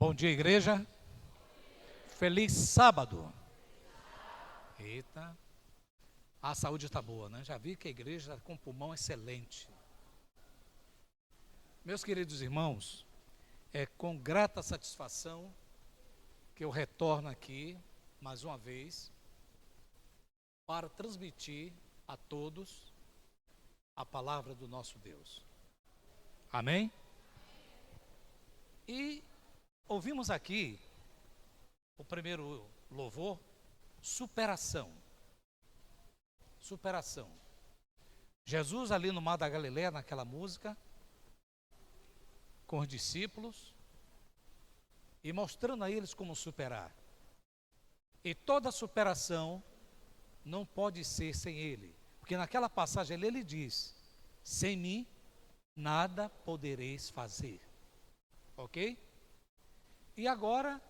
Bom dia, igreja. Feliz sábado. Eita, a saúde está boa, né? Já vi que a igreja está com pulmão excelente. Meus queridos irmãos, é com grata satisfação que eu retorno aqui, mais uma vez, para transmitir a todos a palavra do nosso Deus. Amém? E ouvimos aqui o primeiro louvor, superação. Superação. Jesus ali no mar da Galileia, naquela música, com os discípulos, e mostrando a eles como superar. E toda superação não pode ser sem Ele. Porque naquela passagem ali ele diz: sem mim nada podereis fazer. Ok? E agora,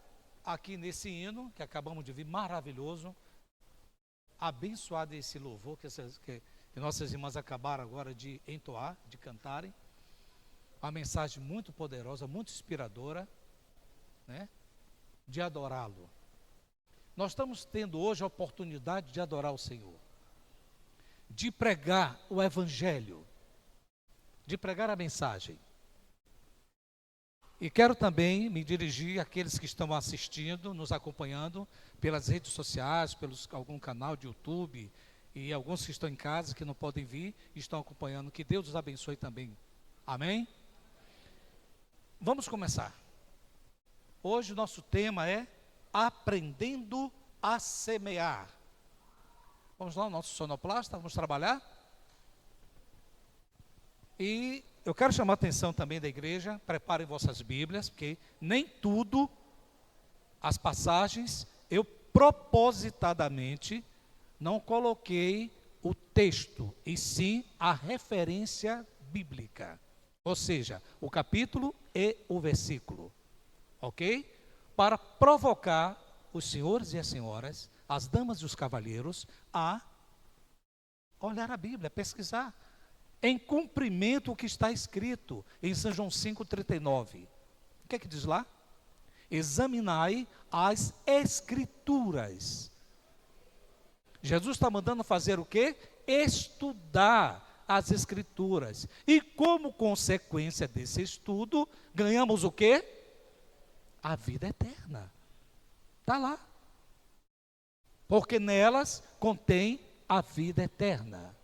aqui nesse hino, que acabamos de ouvir, maravilhoso, abençoado esse louvor que nossas irmãs acabaram agora de entoar, de cantarem. Uma mensagem muito poderosa, muito inspiradora, né? De adorá-lo. Nós estamos tendo hoje a oportunidade de adorar o Senhor, de pregar o Evangelho, de pregar a mensagem. E quero também me dirigir àqueles que estão assistindo, nos acompanhando pelas redes sociais, algum canal de YouTube, e alguns que estão em casa, que não podem vir, estão acompanhando. Que Deus os abençoe também. Amém? Vamos começar. Hoje o nosso tema é aprendendo a semear. Vamos lá, o nosso sonoplasta, vamos trabalhar? E eu quero chamar a atenção também da igreja, preparem vossas Bíblias, porque nem tudo, as passagens, eu propositadamente não coloquei o texto, e sim a referência bíblica. Ou seja, o capítulo e o versículo. Ok? Para provocar os senhores e as senhoras, as damas e os cavalheiros, a olhar a Bíblia, pesquisar. Em cumprimento o que está escrito em São João 5,39. O que é que diz lá? Examinai as Escrituras. Jesus está mandando fazer o quê? Estudar as Escrituras. E como consequência desse estudo, ganhamos o quê? A vida eterna. Está lá. Porque nelas contém a vida eterna.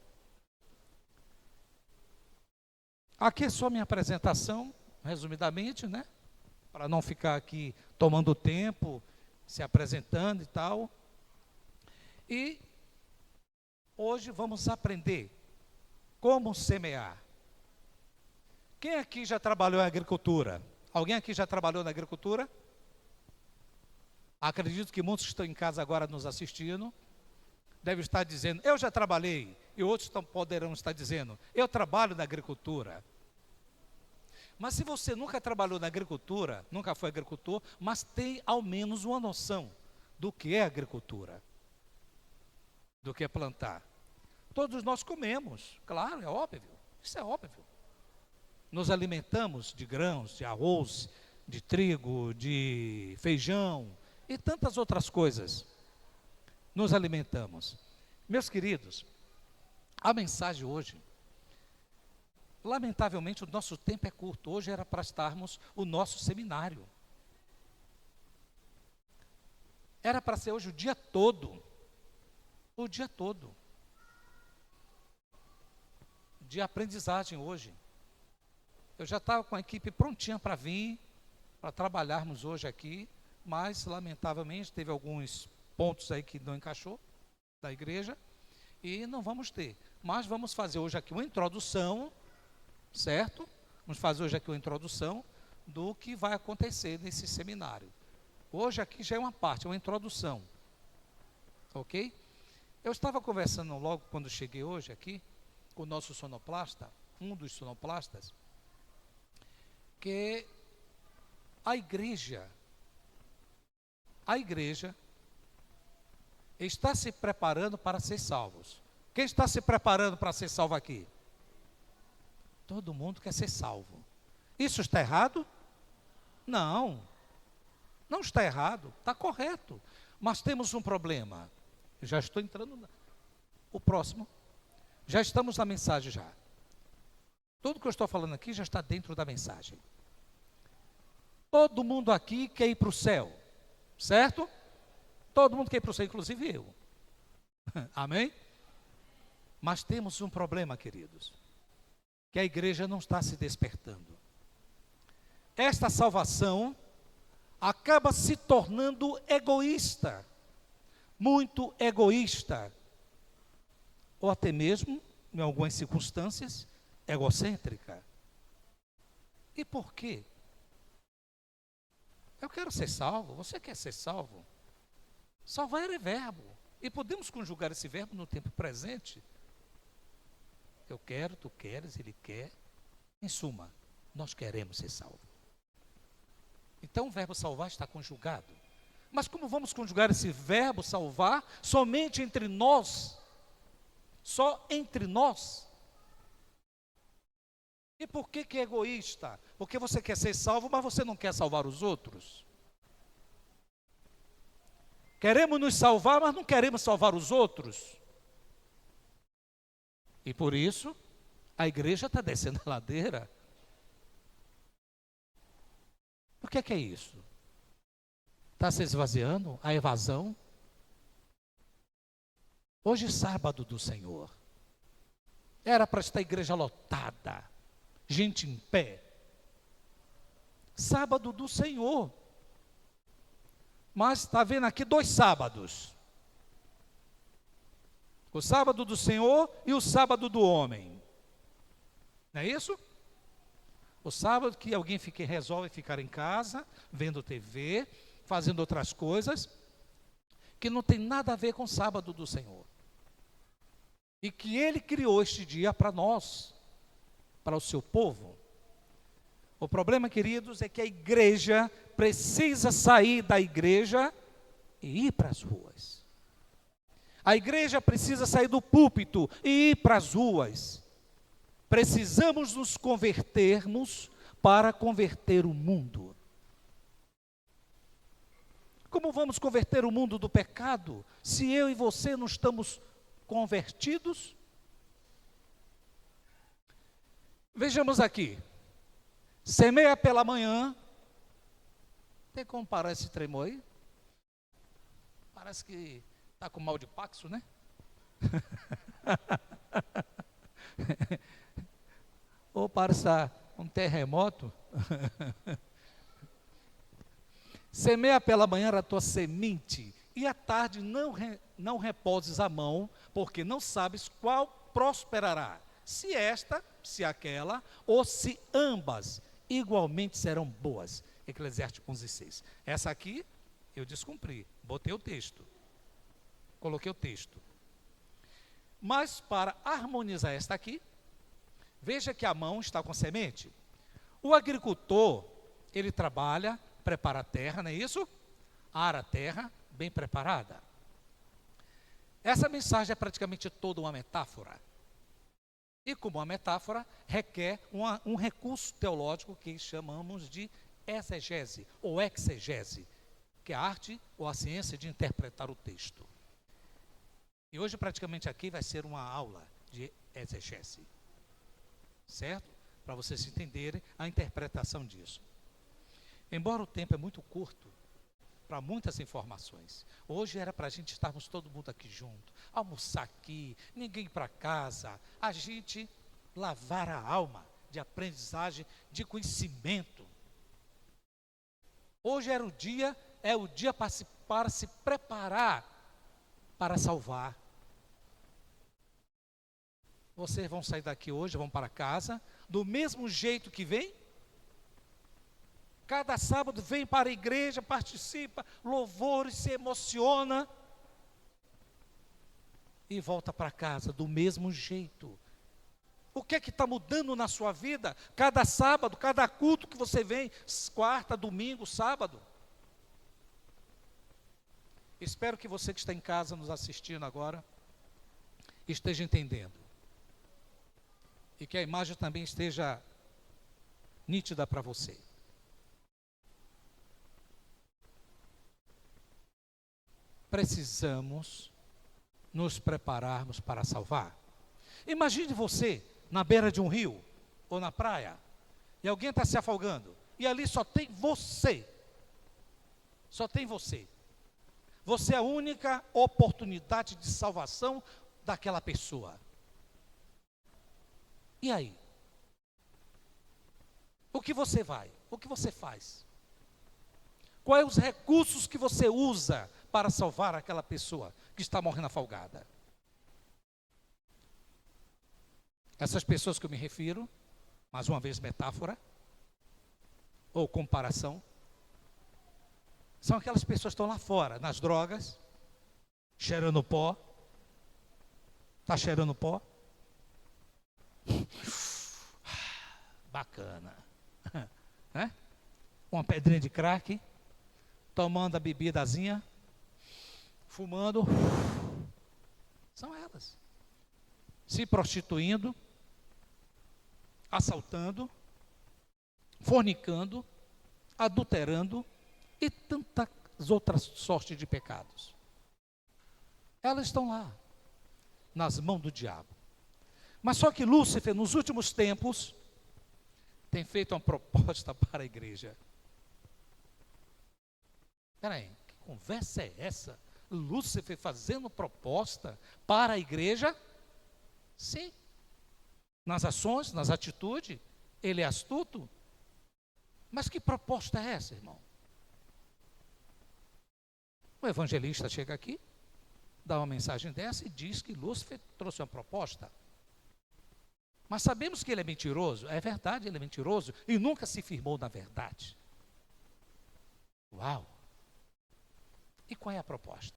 Aqui é só minha apresentação, resumidamente, né? Para não ficar aqui tomando tempo, se apresentando e tal. E hoje vamos aprender como semear. Quem aqui já trabalhou em agricultura? Alguém aqui já trabalhou na agricultura? Acredito que muitos que estão em casa agora nos assistindo devem estar dizendo: eu já trabalhei. E outros poderão estar dizendo: eu trabalho na agricultura. Mas se você nunca trabalhou na agricultura, nunca foi agricultor, mas tem ao menos uma noção do que é agricultura, do que é plantar. Todos nós comemos, claro, é óbvio, isso é óbvio. Nos alimentamos de grãos, de arroz, de trigo, de feijão e tantas outras coisas. Nos alimentamos. Meus queridos, a mensagem hoje, lamentavelmente o nosso tempo é curto. Hoje era para estarmos o nosso seminário. Era para ser hoje o dia todo. O dia todo. De aprendizagem hoje. Eu já estava com a equipe prontinha para vir, para trabalharmos hoje aqui, mas lamentavelmente teve alguns pontos aí que não encaixou da igreja e não vamos ter. Mas vamos fazer hoje aqui uma introdução, certo? Vamos fazer hoje aqui uma introdução do que vai acontecer nesse seminário. Hoje aqui já é uma parte, uma introdução. Ok? Eu estava conversando logo quando cheguei hoje aqui, com o nosso sonoplasta, um dos sonoplastas, que a igreja está se preparando para ser salvos. Quem está se preparando para ser salvo aqui? Todo mundo quer ser salvo. Isso está errado? Não. Não está errado, está correto. Mas temos um problema. Eu já estou entrando o próximo. Já estamos na mensagem já. Tudo que eu estou falando aqui já está dentro da mensagem. Todo mundo aqui quer ir para o céu, certo? Todo mundo quer ir para o céu, inclusive eu. Amém? Mas temos um problema, queridos, que a igreja não está se despertando. Esta salvação acaba se tornando egoísta, muito egoísta, ou até mesmo, em algumas circunstâncias, egocêntrica. E por quê? Eu quero ser salvo, você quer ser salvo? Salvar é verbo, e podemos conjugar esse verbo no tempo presente. Eu quero, tu queres, ele quer. Em suma, nós queremos ser salvos. Então o verbo salvar está conjugado. Mas como vamos conjugar esse verbo salvar somente entre nós? Só entre nós? E por que é egoísta? Porque você quer ser salvo, mas você não quer salvar os outros. Queremos nos salvar, mas não queremos salvar os outros. E por isso, a igreja está descendo a ladeira. O que é isso? Está se esvaziando? A evasão? Hoje, sábado do Senhor. Era para estar a igreja lotada. Gente em pé. Sábado do Senhor. Mas está vendo aqui 2 sábados. O sábado do Senhor e o sábado do homem. Não é isso? O sábado que alguém resolve ficar em casa, vendo TV, fazendo outras coisas, que não tem nada a ver com o sábado do Senhor. E que Ele criou este dia para nós, para o seu povo. O problema, queridos, é que a igreja precisa sair da igreja e ir para as ruas. A igreja precisa sair do púlpito e ir para as ruas. Precisamos nos convertermos para converter o mundo. Como vamos converter o mundo do pecado se eu e você não estamos convertidos? Vejamos aqui. Semeia pela manhã. Tem como parar esse tremor aí? Parece que está com mal de Paxo, né? Ou parece um terremoto. Semeia pela manhã a tua semente, e à tarde não repouses a mão, porque não sabes qual prosperará, se esta, se aquela, ou se ambas igualmente serão boas. Eclesiastes 11:6. Essa aqui eu descumpri, botei o texto, coloquei o texto. Mas para harmonizar esta aqui, veja que a mão está com semente. O agricultor, ele trabalha, prepara a terra, não é isso? Ara a terra, bem preparada. Essa mensagem é praticamente toda uma metáfora. E como uma metáfora, requer um recurso teológico que chamamos de exegese ou exegese, que é a arte ou a ciência de interpretar o texto. E hoje praticamente aqui vai ser uma aula de exegese, certo? Para vocês entenderem a interpretação disso. Embora o tempo é muito curto para muitas informações, hoje era para a gente estarmos todo mundo aqui junto, almoçar aqui, ninguém ir para casa, a gente lavar a alma de aprendizagem, de conhecimento. Hoje é o dia para se preparar para salvar. Vocês vão sair daqui hoje, vão para casa, do mesmo jeito que vem. Cada sábado vem para a igreja, participa, louvores, se emociona e volta para casa do mesmo jeito. O que é que está mudando na sua vida? Cada sábado, cada culto que você vem, quarta, domingo, sábado. Espero que você que está em casa nos assistindo agora esteja entendendo. E que a imagem também esteja nítida para você. precisamos nos prepararmos para salvar. Imagine você na beira de um rio ou na praia e alguém está se afogando e ali só tem você. Só tem você. Você é a única oportunidade de salvação daquela pessoa. E aí? O que você vai? O que você faz? Quais os recursos que você usa para salvar aquela pessoa que está morrendo afogada? Essas pessoas que eu me refiro, mais uma vez metáfora, ou comparação, são aquelas pessoas que estão lá fora, nas drogas, cheirando pó. Está cheirando pó? Bacana. Né? Uma pedrinha de crack, tomando a bebidazinha, fumando. São elas. Se prostituindo, assaltando, fornicando, adulterando e tantas outras sortes de pecados. Elas estão lá, nas mãos do diabo. Mas só que Lúcifer, nos últimos tempos, tem feito uma proposta para a igreja. Espera aí, que conversa é essa? Lúcifer fazendo proposta para a igreja? Sim. Nas ações, nas atitudes, ele é astuto. Mas que proposta é essa, irmão? O evangelista chega aqui, dá uma mensagem dessa e diz que Lúcifer trouxe uma proposta. Mas sabemos que ele é mentiroso. É verdade, ele é mentiroso e nunca se firmou na verdade. Uau! E qual é a proposta?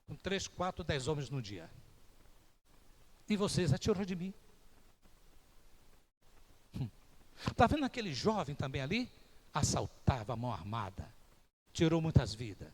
Com 3, 4, 10 homens no dia. E vocês atiram de mim. Está vendo aquele jovem também ali? Assaltava a mão armada. Tirou muitas vidas.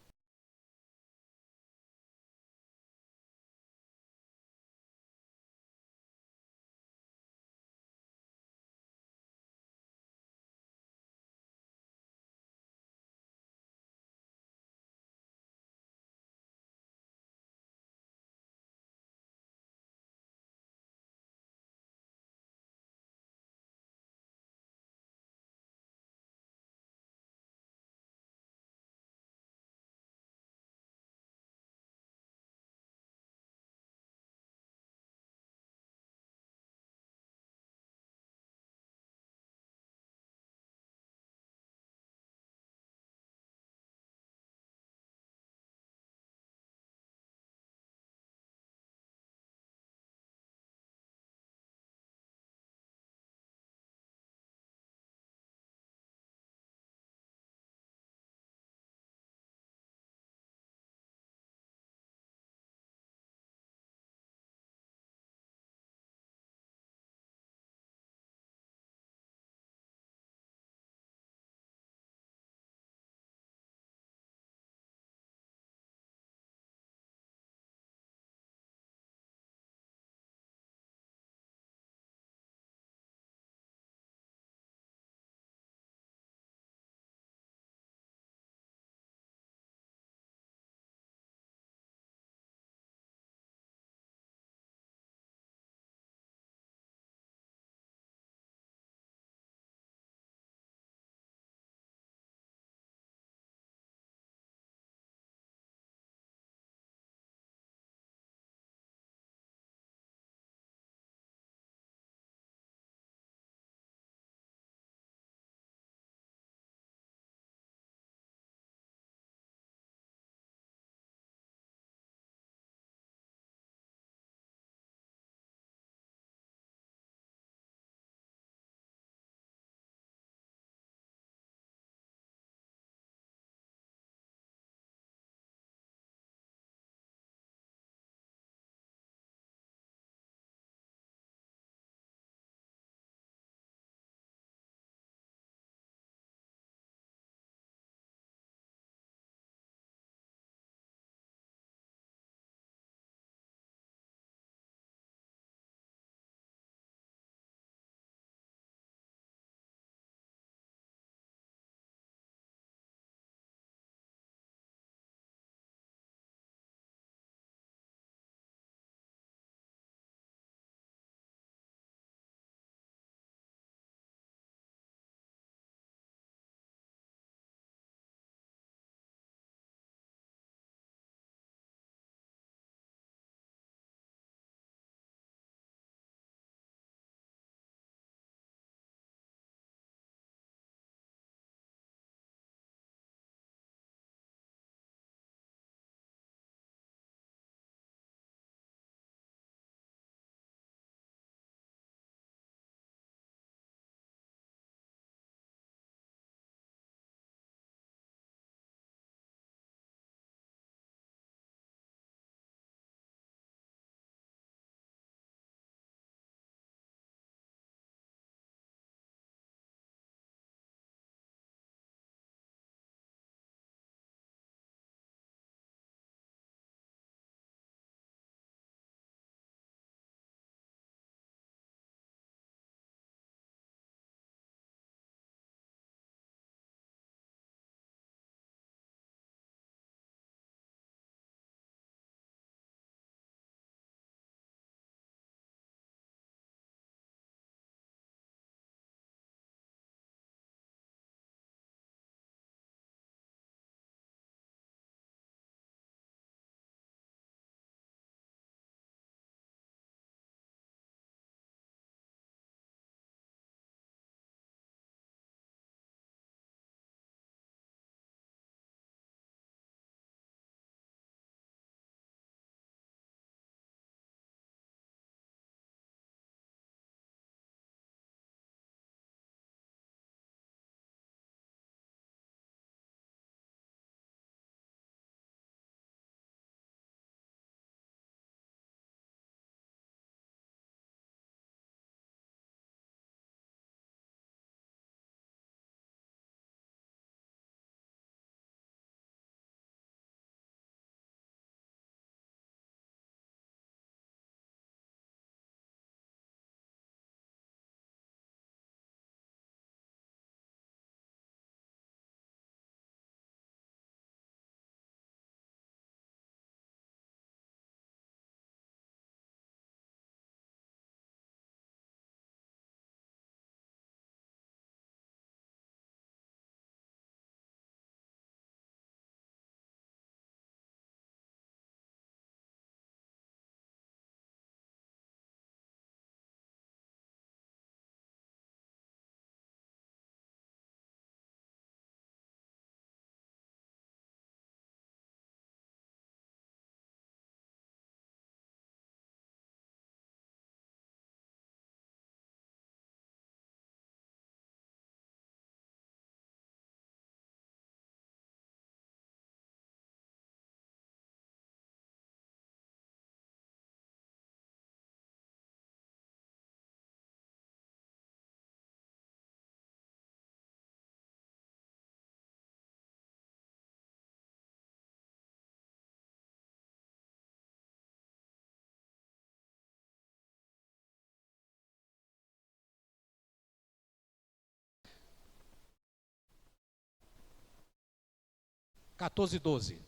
14, 12.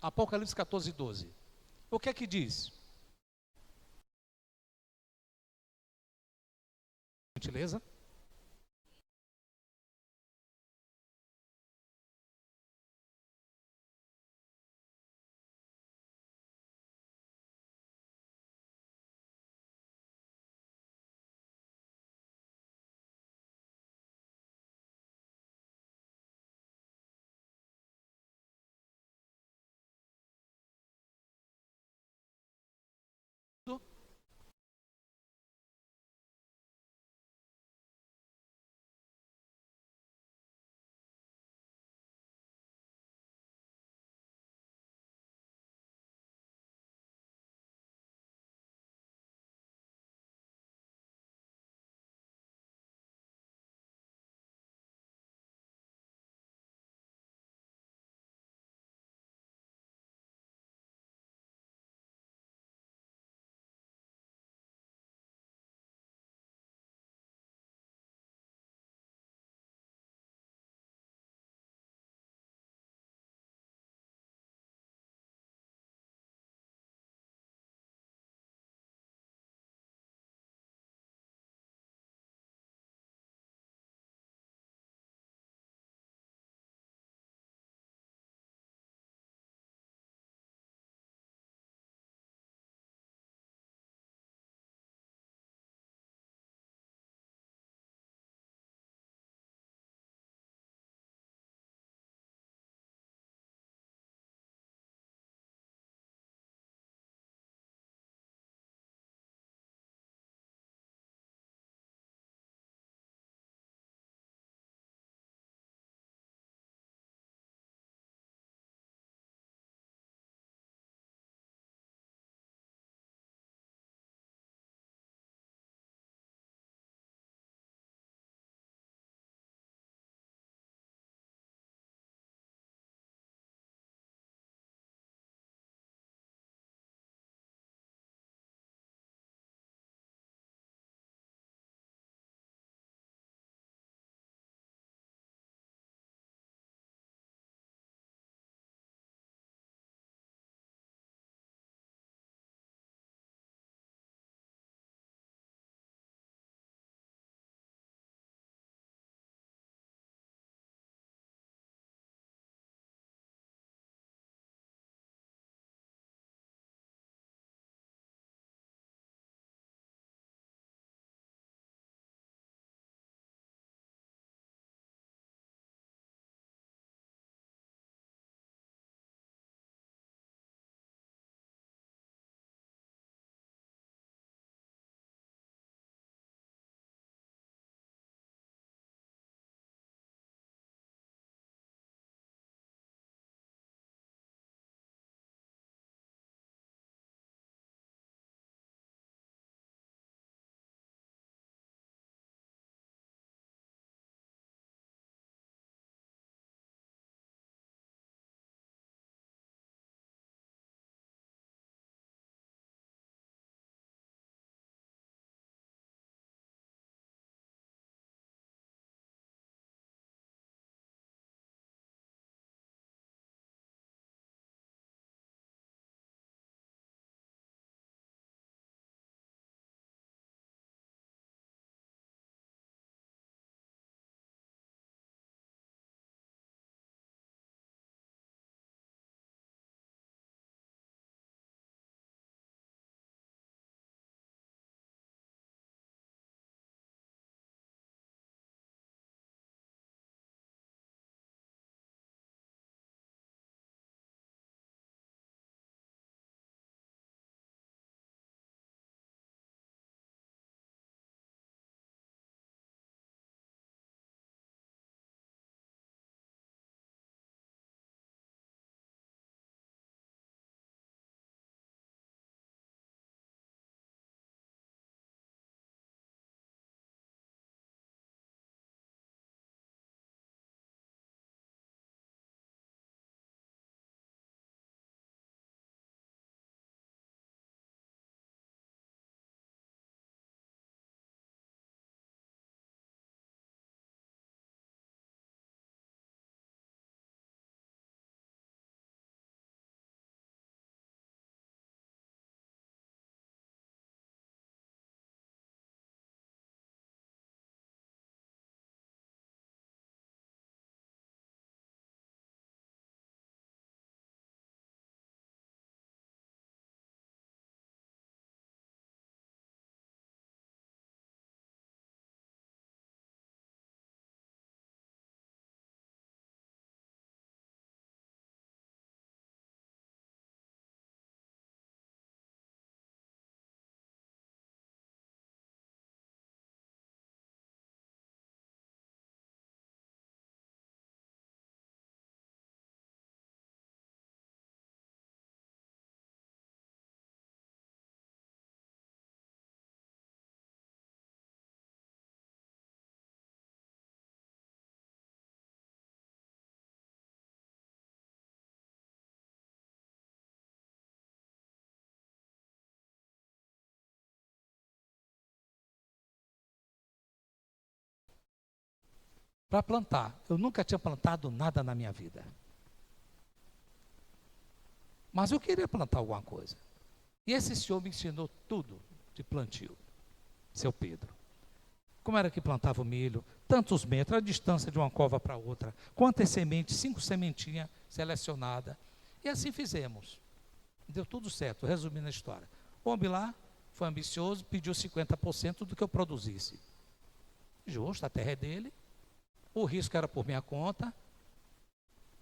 Apocalipse 14, 12. O que é que diz? Gentileza? para plantar. Eu nunca tinha plantado nada na minha vida. Mas eu queria plantar alguma coisa. E esse senhor me ensinou tudo de plantio, seu Pedro. Como era que plantava o milho, tantos metros, a distância de uma cova para outra, quantas sementes, 5 sementinhas selecionadas. E assim fizemos. Deu tudo certo, resumindo a história. O homem lá foi ambicioso, pediu 50% do que eu produzisse. Justo, a terra é dele, o risco era por minha conta,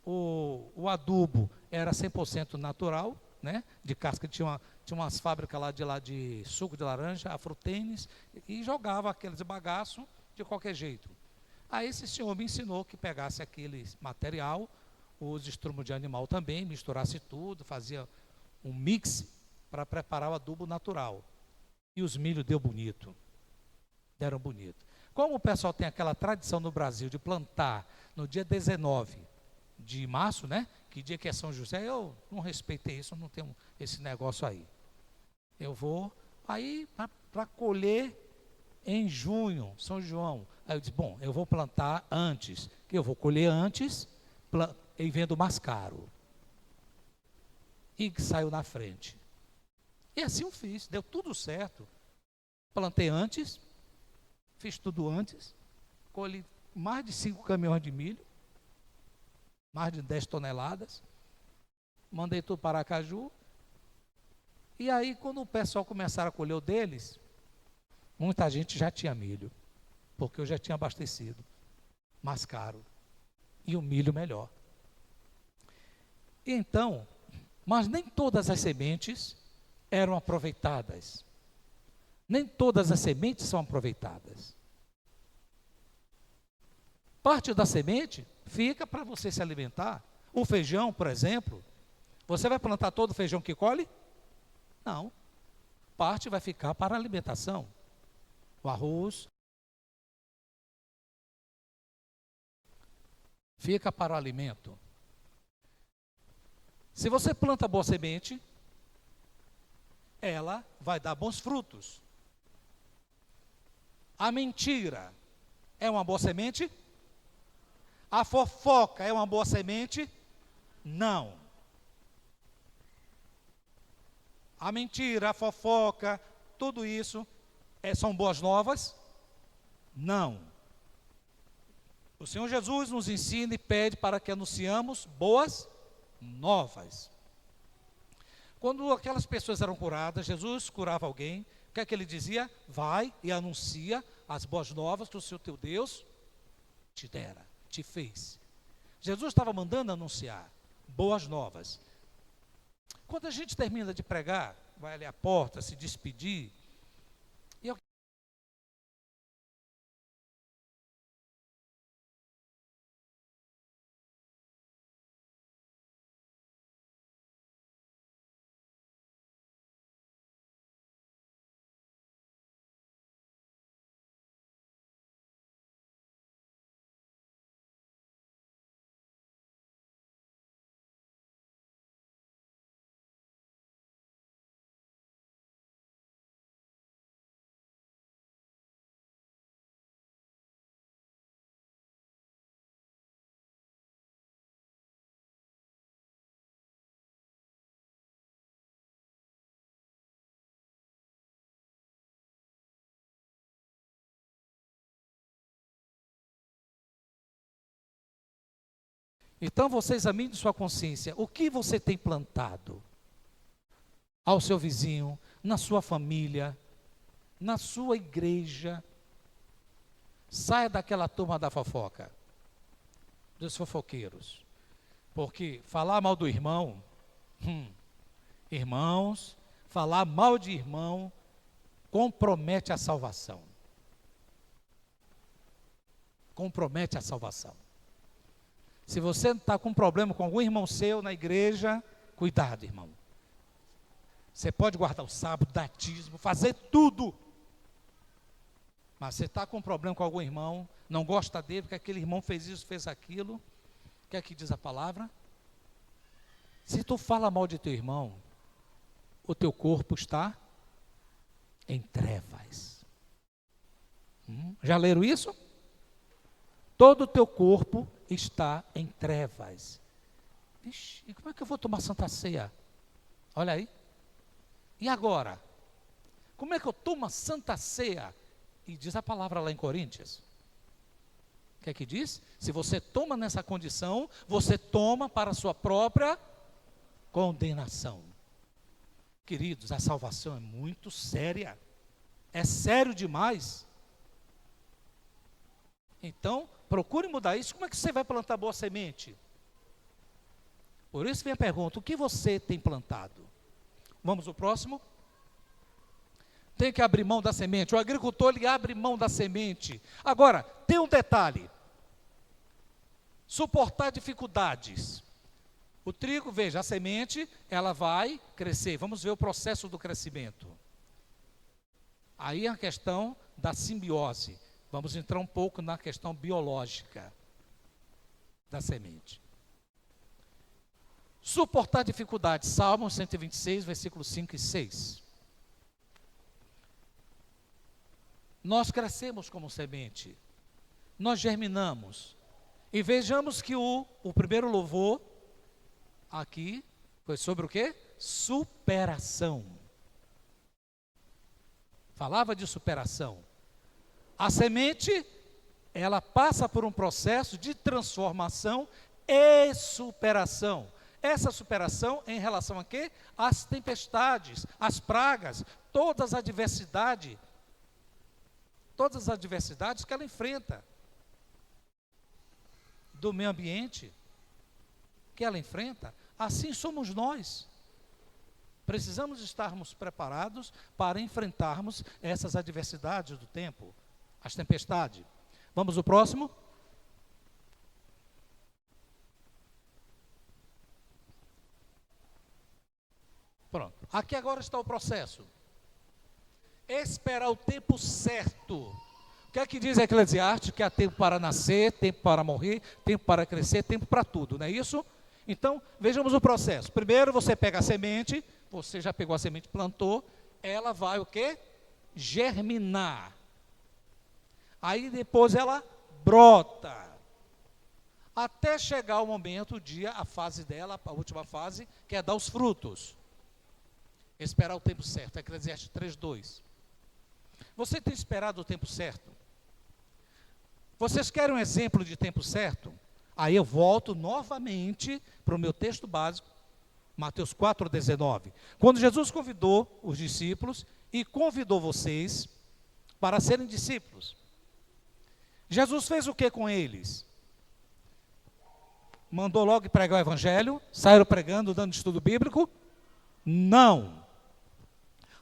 o adubo era 100% natural, né? De casca, tinha umas fábricas lá de suco de laranja, afrutênis, e jogava aqueles bagaços de qualquer jeito. Aí esse senhor me ensinou que pegasse aquele material, os estrumos de animal também, misturasse tudo, fazia um mix para preparar o adubo natural. E os milho deram bonito. Como o pessoal tem aquela tradição no Brasil de plantar no dia 19 de março, né? Que dia que é São José, eu não respeitei isso, eu não tenho esse negócio aí. Eu vou aí para colher em junho, São João. Aí eu disse, bom, eu vou plantar antes, que eu vou colher antes e vendo mais caro. E saiu na frente. E assim eu fiz, deu tudo certo. Plantei antes, fiz tudo antes, colhi mais de 5 caminhões de milho, mais de 10 toneladas, mandei tudo para Aracaju. E aí, quando o pessoal começaram a colher o deles, muita gente já tinha milho, porque eu já tinha abastecido, mais caro, e o milho melhor. E então, mas nem todas as sementes eram aproveitadas. Nem todas as sementes são aproveitadas. Parte da semente fica para você se alimentar. O feijão, por exemplo, você vai plantar todo o feijão que colhe? Não. Parte vai ficar para a alimentação. O arroz fica para o alimento. Se você planta boa semente, ela vai dar bons frutos. A mentira é uma boa semente? A fofoca é uma boa semente? Não. A mentira, a fofoca, tudo isso são boas novas? Não. O Senhor Jesus nos ensina e pede para que anunciamos boas novas. Quando aquelas pessoas eram curadas, Jesus curava alguém, o que é que ele dizia? Vai e anuncia as boas novas que o Senhor teu Deus te dera, te fez. Jesus estava mandando anunciar boas novas. Quando a gente termina de pregar, vai ali à porta, se despedir, e eu então você examine sua consciência. O que você tem plantado ao seu vizinho, na sua família, na sua igreja? Saia daquela turma da fofoca, dos fofoqueiros. Porque falar mal do irmão, irmãos, falar mal de irmão compromete a salvação. Compromete a salvação. Se você está com problema com algum irmão seu na igreja, cuidado, irmão. Você pode guardar o sábado, batismo, fazer tudo. Mas você está com problema com algum irmão, não gosta dele, porque aquele irmão fez isso, fez aquilo. O que é que diz a palavra? Se tu fala mal de teu irmão, o teu corpo está em trevas. Já leram isso? todo o teu corpo está em trevas. Ixi, e como é que eu vou tomar Santa Ceia? Olha aí. E agora? Como é que eu tomo a Santa Ceia? E diz a palavra lá em Coríntios. O que é que diz? Se você toma nessa condição, você toma para a sua própria condenação. Queridos, a salvação é muito séria. É sério demais. Então, procure mudar isso. Como é que você vai plantar boa semente? Por isso vem a pergunta, o que você tem plantado? Vamos ao próximo? Tem que abrir mão da semente. O agricultor, ele abre mão da semente. Agora, tem um detalhe. Suportar dificuldades. O trigo, veja, a semente, ela vai crescer. Vamos ver o processo do crescimento. Aí é a questão da simbiose. Vamos entrar um pouco na questão biológica da semente. Suportar dificuldades. Salmo 126, versículos 5 e 6. Nós crescemos como semente. Nós germinamos. E vejamos que o primeiro louvor aqui foi sobre o quê? Superação. Falava de superação. A semente, ela passa por um processo de transformação e superação. Essa superação em relação a quê? Às tempestades, às pragas, todas as adversidades que ela enfrenta. Do meio ambiente que ela enfrenta, assim somos nós. Precisamos estarmos preparados para enfrentarmos essas adversidades do tempo, as tempestades. Vamos ao próximo? Pronto. Aqui agora está o processo. Esperar o tempo certo. O que é que diz a Eclesiastes? Que há tempo para nascer, tempo para morrer, tempo para crescer, tempo para tudo, não é isso? Então, vejamos o processo. Primeiro você pega a semente, você já pegou a semente, plantou, ela vai o quê? Germinar. Aí depois ela brota. Até chegar o momento, o dia, a fase dela, a última fase, que é dar os frutos. Esperar o tempo certo, Eclesiastes 3:2. Você tem esperado o tempo certo? Vocês querem um exemplo de tempo certo? Aí eu volto novamente para o meu texto básico, Mateus 4:19. Quando Jesus convidou os discípulos e convidou vocês para serem discípulos. Jesus fez o que com eles? Mandou logo pregar o evangelho? Saíram pregando, dando estudo bíblico? Não.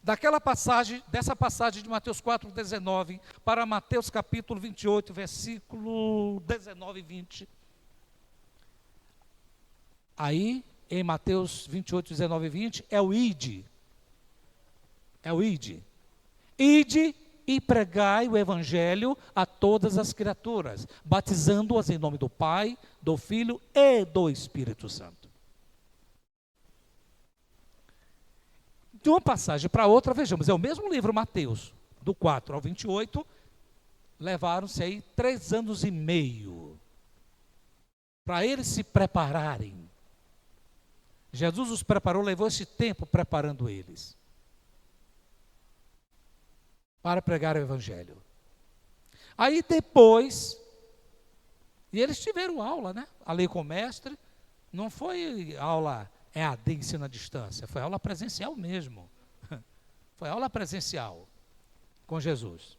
Dessa passagem de Mateus 4:19 para Mateus capítulo 28, versículo 19 e 20. Aí, em Mateus 28, 19 e 20, é o ide. É o ide. Ide e pregai o evangelho a todas as criaturas, batizando-as em nome do Pai, do Filho e do Espírito Santo. De uma passagem para outra, vejamos, é o mesmo livro, Mateus, do 4 ao 28, levaram-se aí 3 anos e meio, para eles se prepararem. Jesus os preparou, levou esse tempo preparando eles, para pregar o evangelho. Aí depois, e eles tiveram aula, né? Ali com o mestre, não foi aula EAD, ensino à distância, foi aula presencial mesmo. Foi aula presencial com Jesus.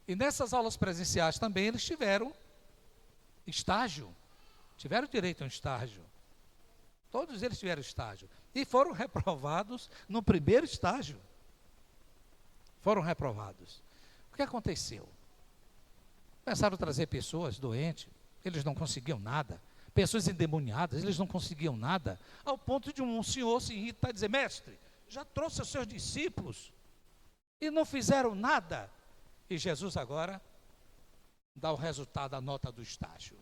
E nessas aulas presenciais também eles tiveram estágio, tiveram direito a um estágio. Todos eles tiveram estágio. E foram reprovados no primeiro estágio. Foram reprovados. O que aconteceu? Começaram a trazer pessoas doentes, eles não conseguiam nada. Pessoas endemoniadas, eles não conseguiam nada, ao ponto de um senhor se irritar e dizer: mestre, já trouxe os seus discípulos e não fizeram nada. E Jesus agora dá o resultado, a nota do estágio.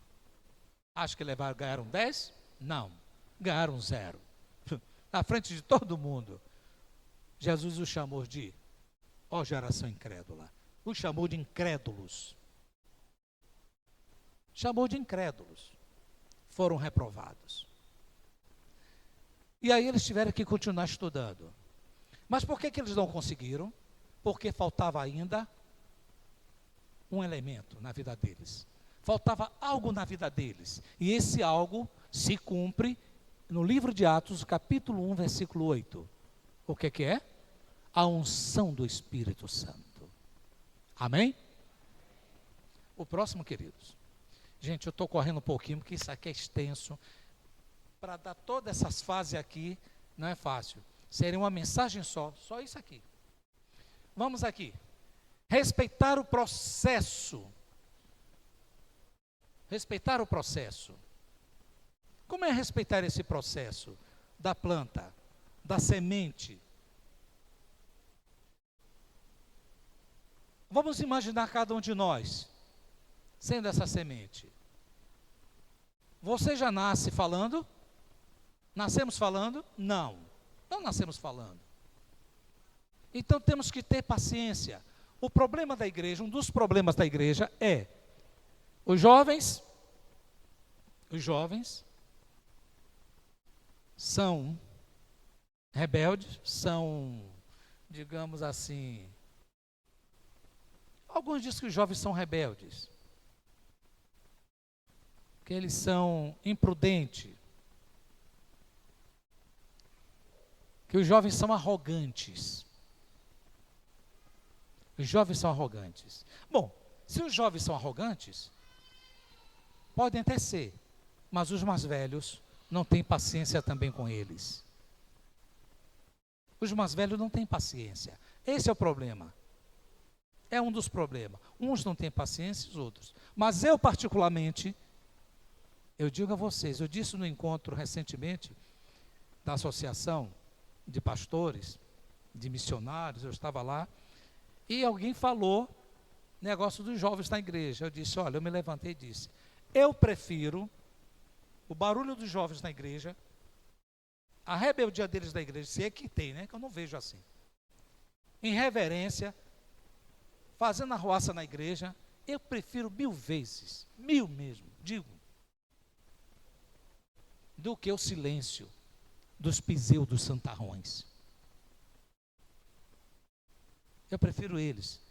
Acho que ganharam 10? Não, ganharam 0. Na frente de todo mundo. Jesus os chamou de, ó geração incrédula, os chamou de incrédulos. Chamou de incrédulos. Foram reprovados. E aí eles tiveram que continuar estudando. Mas por que eles não conseguiram? Porque faltava ainda um elemento na vida deles. Faltava algo na vida deles. E esse algo se cumpre no livro de Atos, capítulo 1, versículo 8. O que é? A unção do Espírito Santo. Amém? O próximo, queridos. Gente, eu estou correndo um pouquinho, porque isso aqui é extenso. Para dar todas essas fases aqui, não é fácil. Seria uma mensagem só isso aqui. Vamos aqui. Respeitar o processo. Respeitar o processo. Como é respeitar esse processo? Da planta, da semente. Vamos imaginar cada um de nós sendo essa semente. Você já nasce falando? Nascemos falando? Não nascemos falando. Então temos que ter paciência. O problema da igreja, um dos problemas da igreja é os jovens são rebeldes, são, digamos assim, alguns dizem que os jovens são rebeldes, que eles são imprudentes, que os jovens são arrogantes. Os jovens são arrogantes. Bom, se os jovens são arrogantes, podem até ser, mas os mais velhos não têm paciência também com eles. Os mais velhos não têm paciência. Esse é o problema. É um dos problemas. Uns não têm paciência, os outros. Mas eu particularmente, eu digo a vocês, eu disse no encontro recentemente da associação de pastores, de missionários, eu estava lá, e alguém falou negócio dos jovens na igreja. Eu disse, olha, eu me levantei e disse, eu prefiro o barulho dos jovens na igreja, a rebeldia deles na igreja, se é que tem, né, que eu não vejo assim, em reverência, fazendo arruaça na igreja, eu prefiro 1000 vezes, 1000 mesmo, digo, do que o silêncio dos pseudos santarrões. Eu prefiro eles,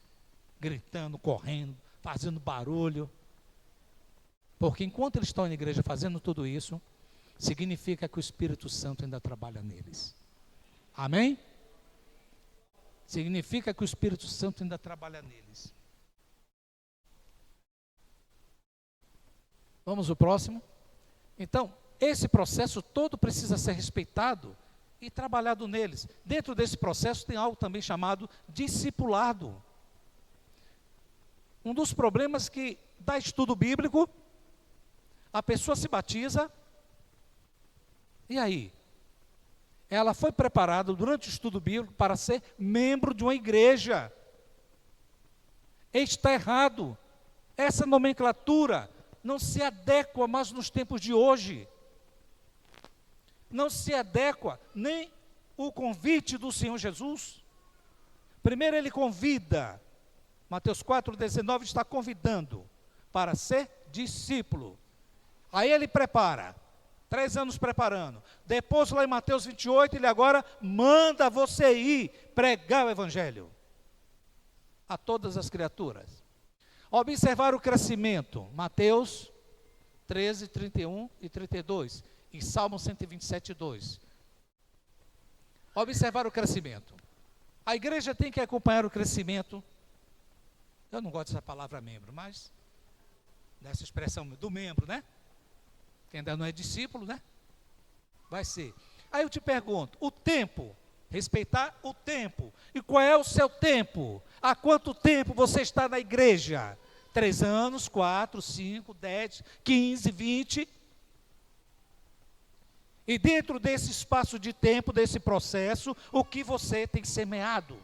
gritando, correndo, fazendo barulho, porque enquanto eles estão na igreja fazendo tudo isso, significa que o Espírito Santo ainda trabalha neles. Amém? Significa que o Espírito Santo ainda trabalha neles. Vamos ao próximo? Então, esse processo todo precisa ser respeitado e trabalhado neles. Dentro desse processo tem algo também chamado discipulado. Um dos problemas que dá estudo bíblico, a pessoa se batiza, e aí? Ela foi preparada durante o estudo bíblico para ser membro de uma igreja. Está errado. Essa nomenclatura não se adequa mais nos tempos de hoje. Não se adequa nem o convite do Senhor Jesus. Primeiro ele convida, Mateus 4,19 está convidando para ser discípulo. Aí ele prepara, 3 anos preparando. Depois lá em Mateus 28, ele agora manda você ir pregar o evangelho a todas as criaturas. Observar o crescimento, Mateus 13, 31 e 32. E Salmo 127, 2. Observar o crescimento. A igreja tem que acompanhar o crescimento. Eu não gosto dessa palavra membro, mas dessa expressão do membro, né? Que ainda não é discípulo, né? Vai ser. Aí eu te pergunto, o tempo, respeitar o tempo. E qual é o seu tempo? Há quanto tempo você está na igreja? 3 anos, 4, 5, 10, 15, 20... E dentro desse espaço de tempo, desse processo, o que você tem semeado?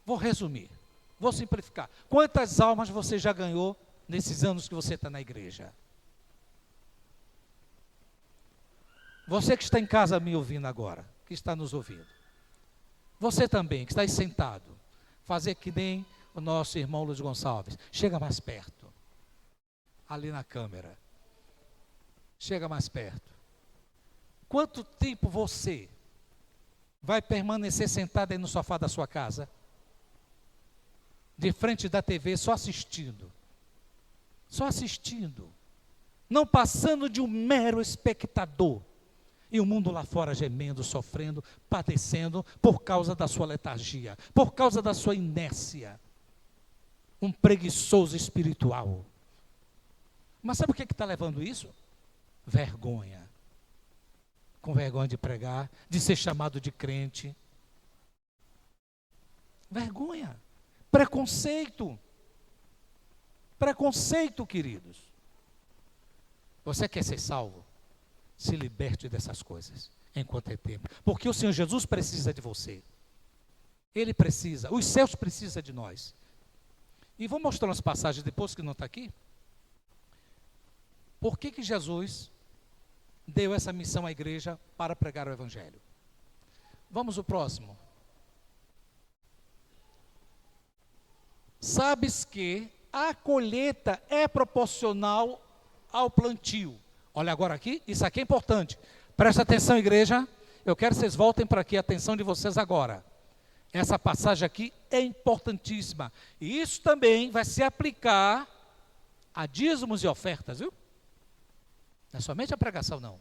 Vou resumir, vou simplificar. Quantas almas você já ganhou nesses anos que você está na igreja? Você que está em casa me ouvindo agora, que está nos ouvindo. Você também, que está aí sentado. Fazer que nem o nosso irmão Luiz Gonçalves. Chega mais perto. Ali na câmera. Chega mais perto. Quanto tempo você vai permanecer sentado aí no sofá da sua casa? De frente da TV, só assistindo. Só assistindo. Não passando de um mero espectador. E o mundo lá fora gemendo, sofrendo, padecendo por causa da sua letargia, por causa da sua inércia. Um preguiçoso espiritual. Mas sabe o que está levando isso? Vergonha. Com vergonha de pregar, de ser chamado de crente. Vergonha. Preconceito. Preconceito, queridos. Você quer ser salvo? Se liberte dessas coisas, enquanto é tempo. Porque o Senhor Jesus precisa de você. Ele precisa, os céus precisam de nós. E vou mostrar umas passagens depois que não está aqui. Por que Jesus deu essa missão à igreja para pregar o Evangelho? Vamos ao próximo. Sabes que a colheita é proporcional ao plantio. Olha agora aqui, isso aqui é importante. Presta atenção, igreja. Eu quero que vocês voltem para aqui, a atenção de vocês agora. Essa passagem aqui é importantíssima. E isso também vai se aplicar a dízimos e ofertas, viu? Não é somente a pregação, não.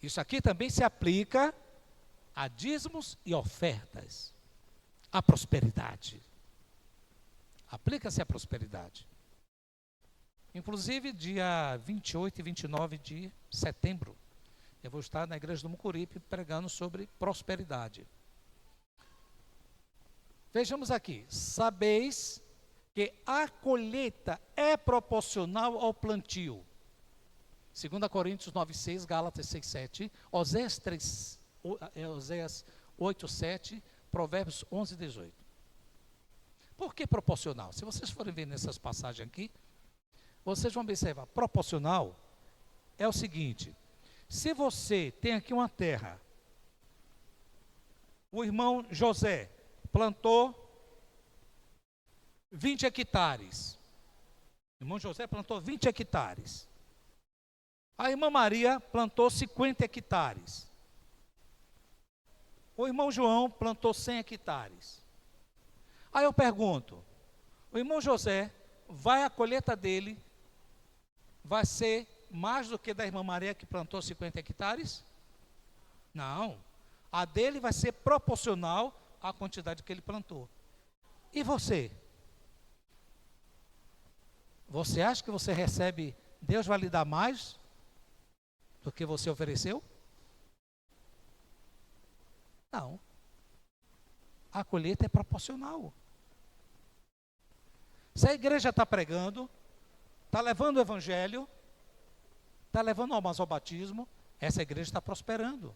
Isso aqui também se aplica a dízimos e ofertas. A prosperidade. Aplica-se a prosperidade. Inclusive, dia 28 e 29 de setembro, eu vou estar na igreja do Mucuripe pregando sobre prosperidade. Vejamos aqui. Sabeis que a colheita é proporcional ao plantio. 2 Coríntios 9,6, Gálatas 6,7, Oséias 8,7, Provérbios 11,18. Por que proporcional? Se vocês forem ver nessas passagens aqui, vocês vão observar, proporcional é o seguinte: se você tem aqui uma terra, o irmão José plantou 20 hectares. O irmão José plantou 20 hectares. A irmã Maria plantou 50 hectares. O irmão João plantou 100 hectares. Aí eu pergunto, o irmão José, a colheita dele vai ser mais do que da irmã Maria que plantou 50 hectares? Não. A dele vai ser proporcional à quantidade que ele plantou. E você? Você acha que você recebe, Deus vai lhe dar mais do que você ofereceu? Não. A colheita é proporcional. Se a igreja está pregando, está levando o evangelho, está levando almas ao batismo, essa igreja está prosperando.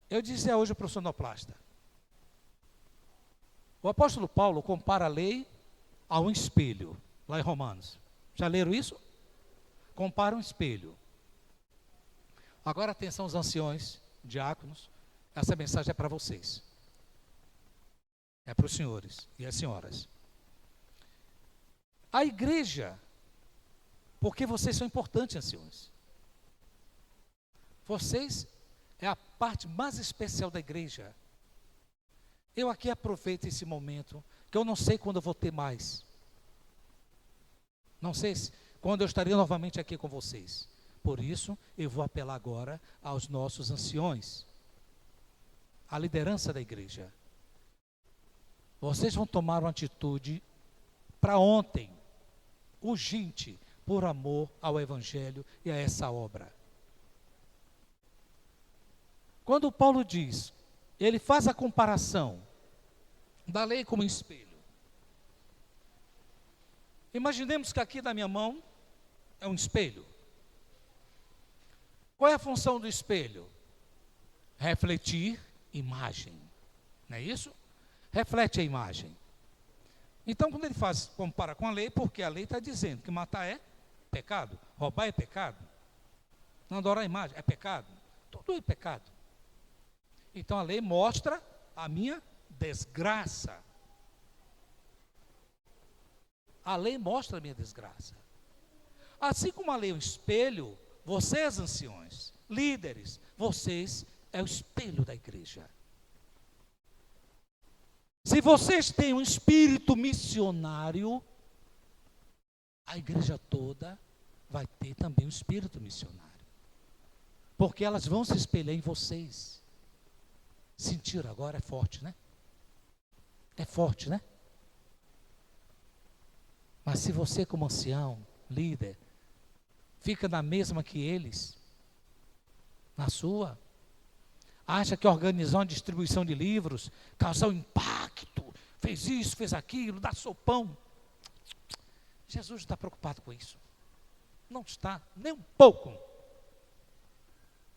Eu disse hoje para o sonoplasta, o apóstolo Paulo compara a lei a um espelho, lá em Romanos. Já leram isso? Compara um espelho. Agora atenção os anciões, diáconos, essa mensagem é para vocês. É para os senhores e as senhoras. A igreja, porque vocês são importantes, anciões. Vocês é a parte mais especial da igreja. Eu aqui aproveito esse momento, que eu não sei quando eu vou ter mais. Não sei quando eu estarei novamente aqui com vocês. Por isso, eu vou apelar agora aos nossos anciões, à liderança da igreja. Vocês vão tomar uma atitude para ontem, urgente, por amor ao Evangelho e a essa obra. Quando Paulo diz, ele faz a comparação da lei como um espelho. Imaginemos que aqui na minha mão é um espelho. Qual é a função do espelho? Refletir imagem. Não é isso? Reflete a imagem. Então, quando ele compara com a lei, porque a lei está dizendo que matar é pecado, roubar é pecado, não adorar a imagem é pecado, tudo é pecado. Então, a lei mostra a minha desgraça. A lei mostra a minha desgraça. Assim como a lei é um espelho, vocês, anciões, líderes, vocês é o espelho da igreja. Se vocês têm um espírito missionário, a igreja toda vai ter também um espírito missionário. Porque elas vão se espelhar em vocês. Sentir agora é forte, né? É forte, né? Mas se você, como ancião, líder, fica na mesma que eles, na sua, acha que organizar uma distribuição de livros, causar um impacto, fez isso, fez aquilo, dá sopão. Jesus está preocupado com isso. Não está, nem um pouco.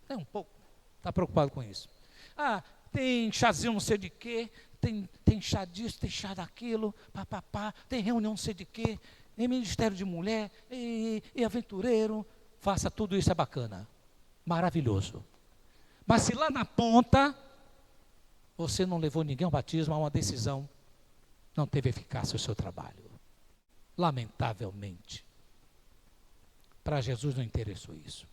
Nem um pouco. Está preocupado com isso. Ah, tem chazinho não sei de quê, tem chá disso, tem chá daquilo, papapá, tem reunião não sei de quê, tem ministério de mulher, e aventureiro. Faça tudo isso, é bacana. Maravilhoso. Mas se lá na ponta, você não levou ninguém ao batismo, a uma decisão, não teve eficácia o seu trabalho. Lamentavelmente. Para Jesus não interessou isso.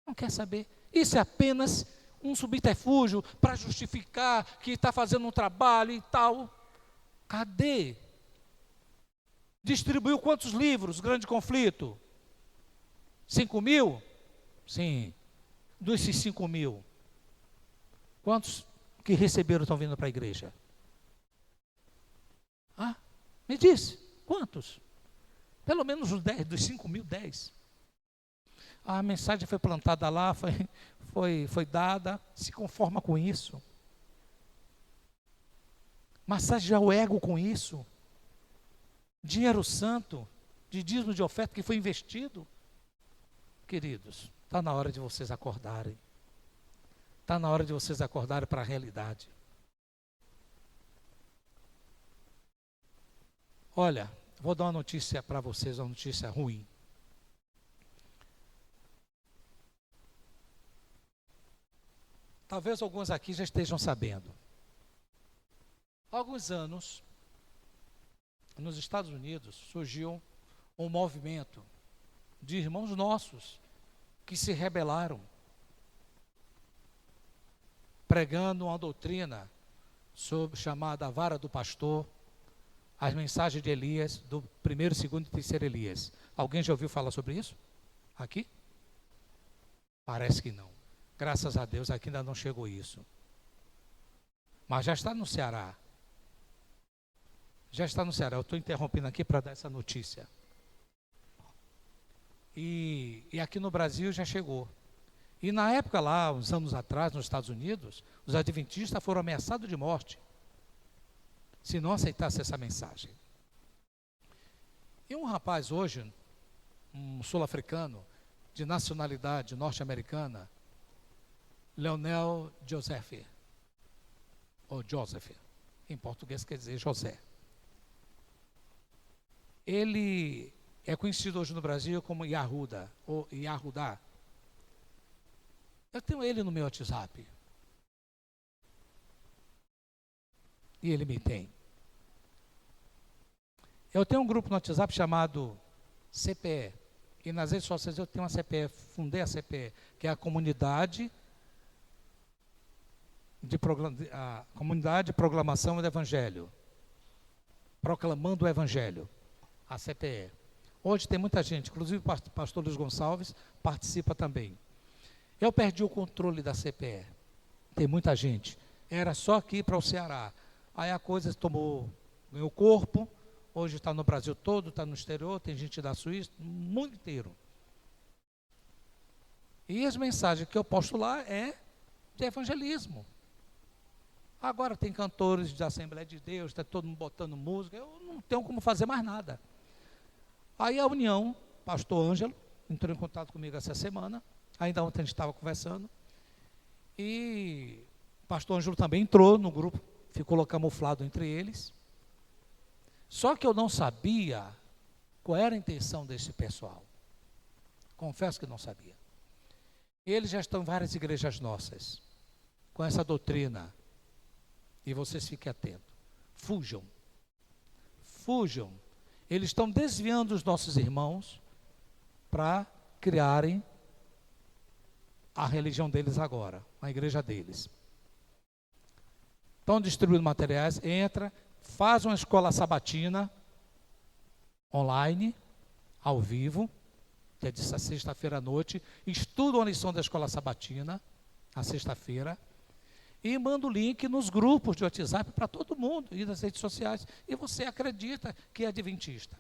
Não quer saber. Isso é apenas um subterfúgio para justificar que está fazendo um trabalho e tal. Cadê? Distribuiu quantos livros? Grande conflito. 5.000? Sim. Desses 5.000, quantos que receberam estão vindo para a igreja? Ah, me disse, quantos? Pelo menos os 10, dos 5.000, 10. A mensagem foi plantada lá, foi dada, se conforma com isso. Massagear o ego com isso. Dinheiro santo, de dízimo de oferta que foi investido. Queridos, está na hora de vocês acordarem. Está na hora de vocês acordarem para a realidade. Olha, vou dar uma notícia para vocês, uma notícia ruim. Talvez alguns aqui já estejam sabendo. Há alguns anos, nos Estados Unidos, surgiu um movimento de irmãos nossos que se rebelaram, pregando uma doutrina chamada a vara do pastor, as mensagens de Elias, do primeiro, segundo e terceiro Elias. Alguém já ouviu falar sobre isso? Aqui? Parece que não. Graças a Deus aqui ainda não chegou isso. Mas já está no Ceará. Já está no Ceará. Eu estou interrompendo aqui para dar essa notícia. E aqui no Brasil já chegou. E na época lá, uns anos atrás, nos Estados Unidos, os adventistas foram ameaçados de morte se não aceitasse essa mensagem. E um rapaz hoje, um sul-africano, de nacionalidade norte-americana, Leonel Joseph, ou Joseph, em português quer dizer José. Ele é conhecido hoje no Brasil como Yahuda, ou Yahudá. Eu tenho ele no meu WhatsApp. E ele me tem. Eu tenho um grupo no WhatsApp chamado CPE. E nas redes sociais eu tenho uma CPE, fundei a CPE, que é a Comunidade de Proclamação do Evangelho. Proclamando o Evangelho. A CPE. Hoje tem muita gente, inclusive o pastor Luiz Gonçalves participa também. Eu perdi o controle da CPE. Tem muita gente. Era só aqui para o Ceará. Aí a coisa ganhou corpo. Hoje está no Brasil todo, está no exterior, tem gente da Suíça, no mundo inteiro. E as mensagens que eu posto lá é de evangelismo. Agora tem cantores da Assembleia de Deus, está todo mundo botando música, eu não tenho como fazer mais nada. Aí a União, pastor Ângelo, entrou em contato comigo essa semana, ainda ontem a gente estava conversando, e o pastor Ângelo também entrou no grupo, ficou lá camuflado entre eles. Só que eu não sabia qual era a intenção desse pessoal. Confesso que não sabia. Eles já estão em várias igrejas nossas, com essa doutrina E vocês fiquem atentos. Fujam. Fujam. Eles estão desviando os nossos irmãos para criarem a religião deles agora, a igreja deles. Estão distribuindo materiais, entra, faz uma escola sabatina online, ao vivo, que é de sexta-feira à noite, estuda uma lição da escola sabatina, na sexta-feira, e manda o link nos grupos de WhatsApp para todo mundo, e nas redes sociais, e você acredita que é adventista.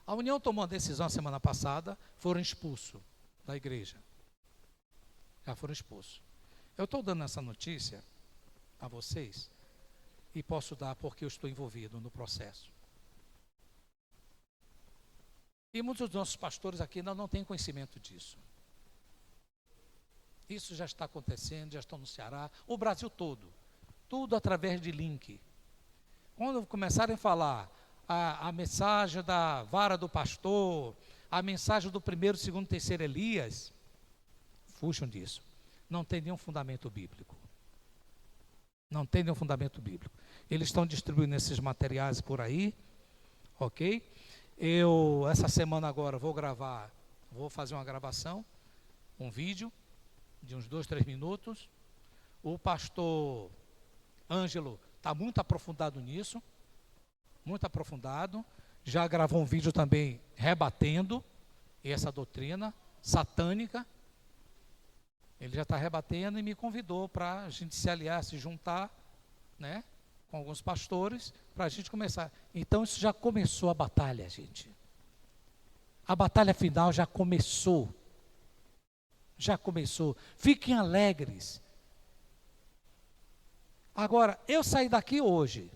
A União tomou uma decisão semana passada, foram expulsos da igreja. Já foram expulsos. Eu estou dando essa notícia a vocês, e posso dar porque eu estou envolvido no processo. E muitos dos nossos pastores aqui ainda não têm conhecimento disso. Isso já está acontecendo, já estão no Ceará, o Brasil todo. Tudo através de link. Quando começarem a falar a mensagem da vara do pastor, a mensagem do primeiro, segundo, terceiro Elias, fujam disso. Não tem nenhum fundamento bíblico. Não tem nenhum fundamento bíblico. Eles estão distribuindo esses materiais por aí, ok? Eu, essa semana agora, vou fazer uma gravação, um vídeo, de uns 2, 3 minutos. O pastor Ângelo está muito aprofundado nisso, muito aprofundado. Já gravou um vídeo também rebatendo essa doutrina satânica. Ele já está rebatendo e me convidou para a gente se aliar, se juntar, né, com alguns pastores, para a gente começar. Então isso já começou a batalha, gente. A batalha final já começou. Já começou. Fiquem alegres. Agora, eu saí daqui hoje.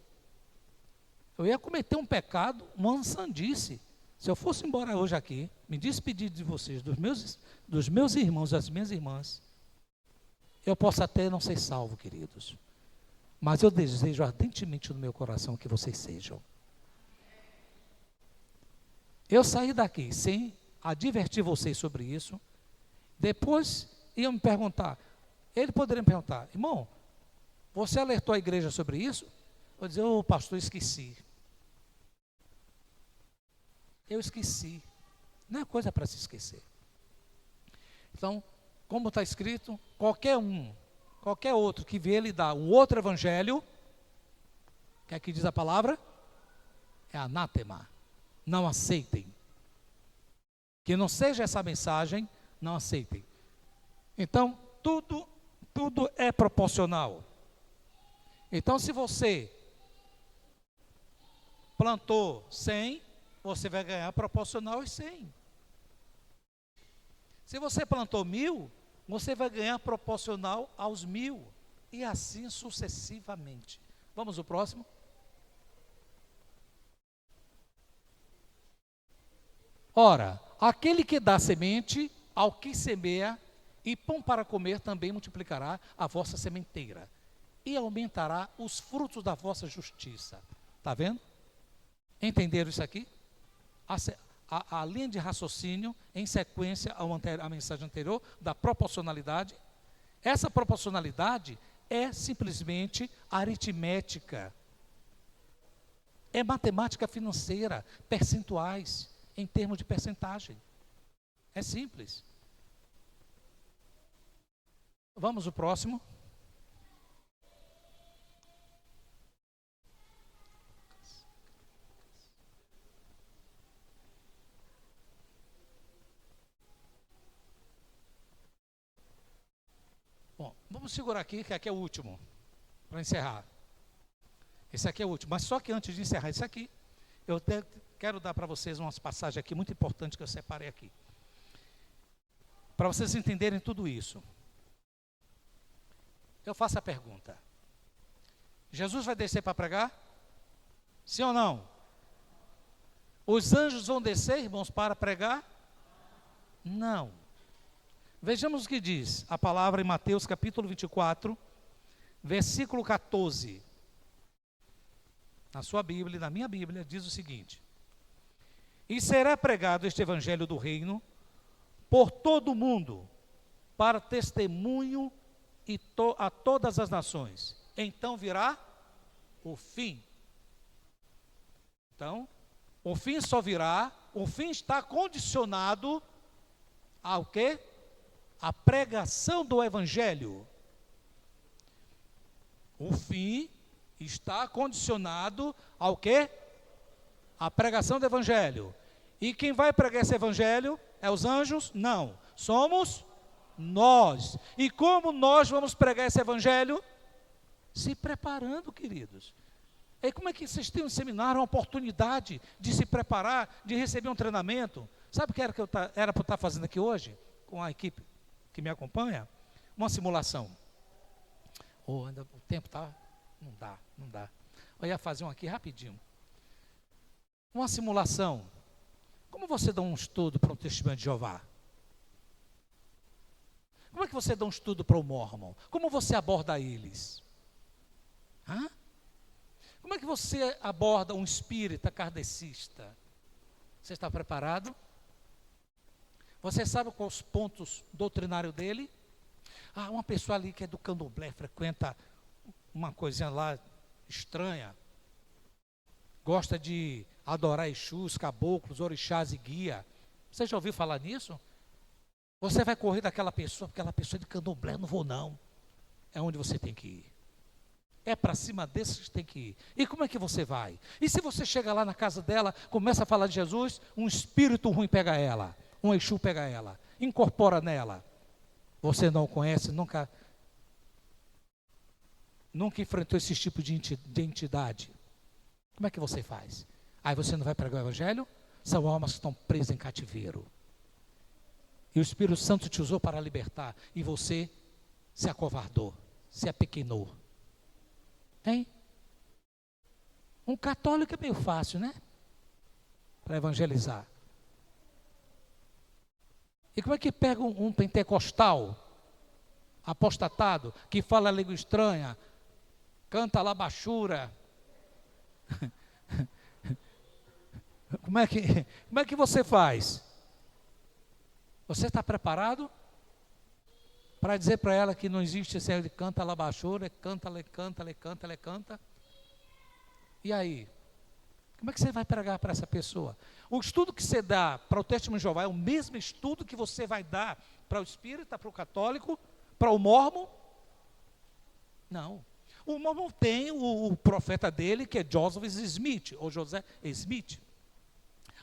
Eu ia cometer um pecado, uma sandice. Se eu fosse embora hoje aqui, me despedir de vocês, dos meus irmãos, das minhas irmãs, eu posso até não ser salvo, queridos. Mas eu desejo ardentemente no meu coração que vocês sejam. Eu saí daqui sem advertir vocês sobre isso. Depois iam me perguntar, ele poderia me perguntar, irmão, você alertou a igreja sobre isso? Eu vou dizer, pastor, esqueci. Eu esqueci. Não é coisa para se esquecer. Então, como está escrito, qualquer outro que vier lhe dar um outro evangelho, o que é que diz a palavra? É anátema. Não aceitem. Que não seja essa mensagem, não aceitem. Então, tudo é proporcional. Então, se você plantou 100, você vai ganhar proporcional e 100. Se você plantou 1000, você vai ganhar proporcional aos 1000. E assim sucessivamente. Vamos ao próximo? Ora, aquele que dá semente ao que semeia e pão para comer também multiplicará a vossa sementeira e aumentará os frutos da vossa justiça. Está vendo? Entenderam isso aqui? A linha de raciocínio em sequência à mensagem anterior da proporcionalidade. Essa proporcionalidade é simplesmente aritmética. É matemática financeira, percentuais, em termos de percentagem. É simples. Vamos ao próximo. Bom, vamos segurar aqui, que aqui é o último, para encerrar. Esse aqui é o último, mas só que antes de encerrar esse aqui, eu quero dar para vocês umas passagens aqui muito importantes que eu separei aqui. Para vocês entenderem tudo isso. Eu faço a pergunta. Jesus vai descer para pregar? Sim ou não? Os anjos vão descer, irmãos, para pregar? Não. Vejamos o que diz a palavra em Mateus capítulo 24, versículo 14. Na sua Bíblia e na minha Bíblia diz o seguinte: e será pregado este evangelho do reino por todo o mundo, para testemunho a todas as nações. então virá o fim. Então, o fim só virá, o fim está condicionado ao quê? A pregação do Evangelho. O fim está condicionado ao quê? A pregação do Evangelho. E quem vai pregar esse Evangelho? É os anjos? Não. Somos nós. E como nós vamos pregar esse Evangelho? Se preparando, queridos. E como é que vocês têm um seminário, uma oportunidade de se preparar, de receber um treinamento? Sabe o que era para eu estar fazendo aqui hoje? Com a equipe que me acompanha? Uma simulação. Ainda o tempo está... Não dá. Eu ia fazer um aqui rapidinho. Uma simulação. Como você dá um estudo para o Testemunho de Jeová? Como é que você dá um estudo para o Mórmon? Como você aborda eles? Como é que você aborda um espírita kardecista? Você está preparado? Você sabe quais os pontos doutrinários dele? Uma pessoa ali que é do candomblé, frequenta uma coisinha lá estranha, gosta de adorar Exus, caboclos, orixás e guia. Você já ouviu falar nisso? Você vai correr daquela pessoa, porque aquela pessoa é de candomblé, não vou não. É onde você tem que ir. É para cima desses que tem que ir. E como é que você vai? E se você chega lá na casa dela, começa a falar de Jesus, um espírito ruim pega ela, um Exu pega ela, incorpora nela. Você não conhece, nunca enfrentou esse tipo de entidade. Como é que você faz? Aí você não vai pregar o Evangelho? São almas que estão presas em cativeiro. E o Espírito Santo te usou para libertar. E você se acovardou, se apequenou. Hein? Um católico é meio fácil, né? Para evangelizar. E como é que pega um pentecostal, apostatado, que fala língua estranha, canta labachura? Como é que você faz? Você está preparado para dizer para ela que não existe esse de canta labachura, canta. E aí? Como é que você vai pregar para essa pessoa? O estudo que você dá para o Testemunho de Jeová é o mesmo estudo que você vai dar para o espírita, para o católico, para o Mórmon? Não. O Mórmon tem o profeta dele, que é Joseph Smith, ou José Smith.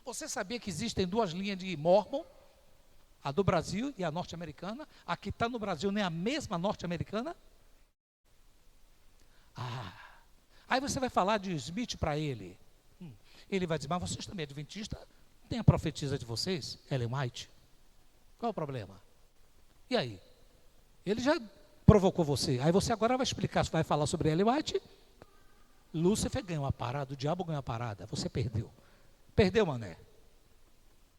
Você sabia que existem duas linhas de Mórmon? A do Brasil e a norte-americana. A que está no Brasil nem a mesma norte-americana. Aí você vai falar de Smith para ele. Ele vai dizer, mas vocês também adventistas, tem a profetisa de vocês, Ellen White. Qual é o problema? E aí? Ele já provocou você. Aí você agora vai explicar, vai falar sobre Ellen White. Lúcifer ganhou a parada, o diabo ganhou a parada. Você perdeu. Perdeu, mané.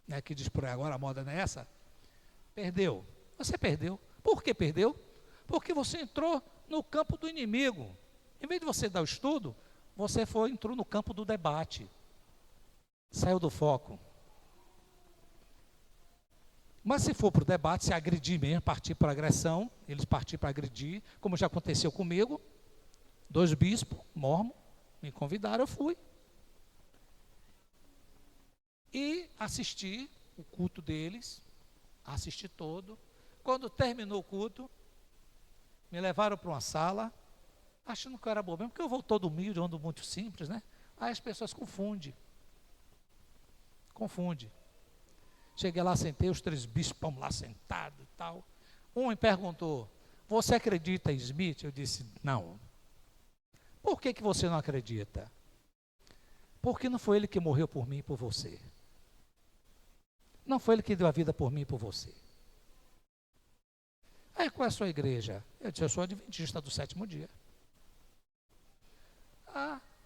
Né, que diz por aí agora, a moda não é essa? Perdeu. Você perdeu. Por que perdeu? Porque você entrou no campo do inimigo. Em vez de você dar o estudo, você entrou no campo do debate. Saiu do foco. Mas se for para o debate, se agredir mesmo, partir para agressão, eles partir para agredir, como já aconteceu comigo, 2 bispos, Mórmon, me convidaram, eu fui. E assisti o culto deles, assisti todo. Quando terminou o culto, me levaram para uma sala, achando que eu era bobo mesmo, porque eu vou todo humilde, eu ando muito simples, né? Aí as pessoas confundem. Cheguei lá, sentei, os 3 bispos lá sentados e tal. Um me perguntou, você acredita em Smith? Eu disse, não. Por que você não acredita? Porque não foi ele que morreu por mim e por você. Não foi ele que deu a vida por mim e por você. Aí, qual é a sua igreja? Eu disse, eu sou adventista do 7º dia.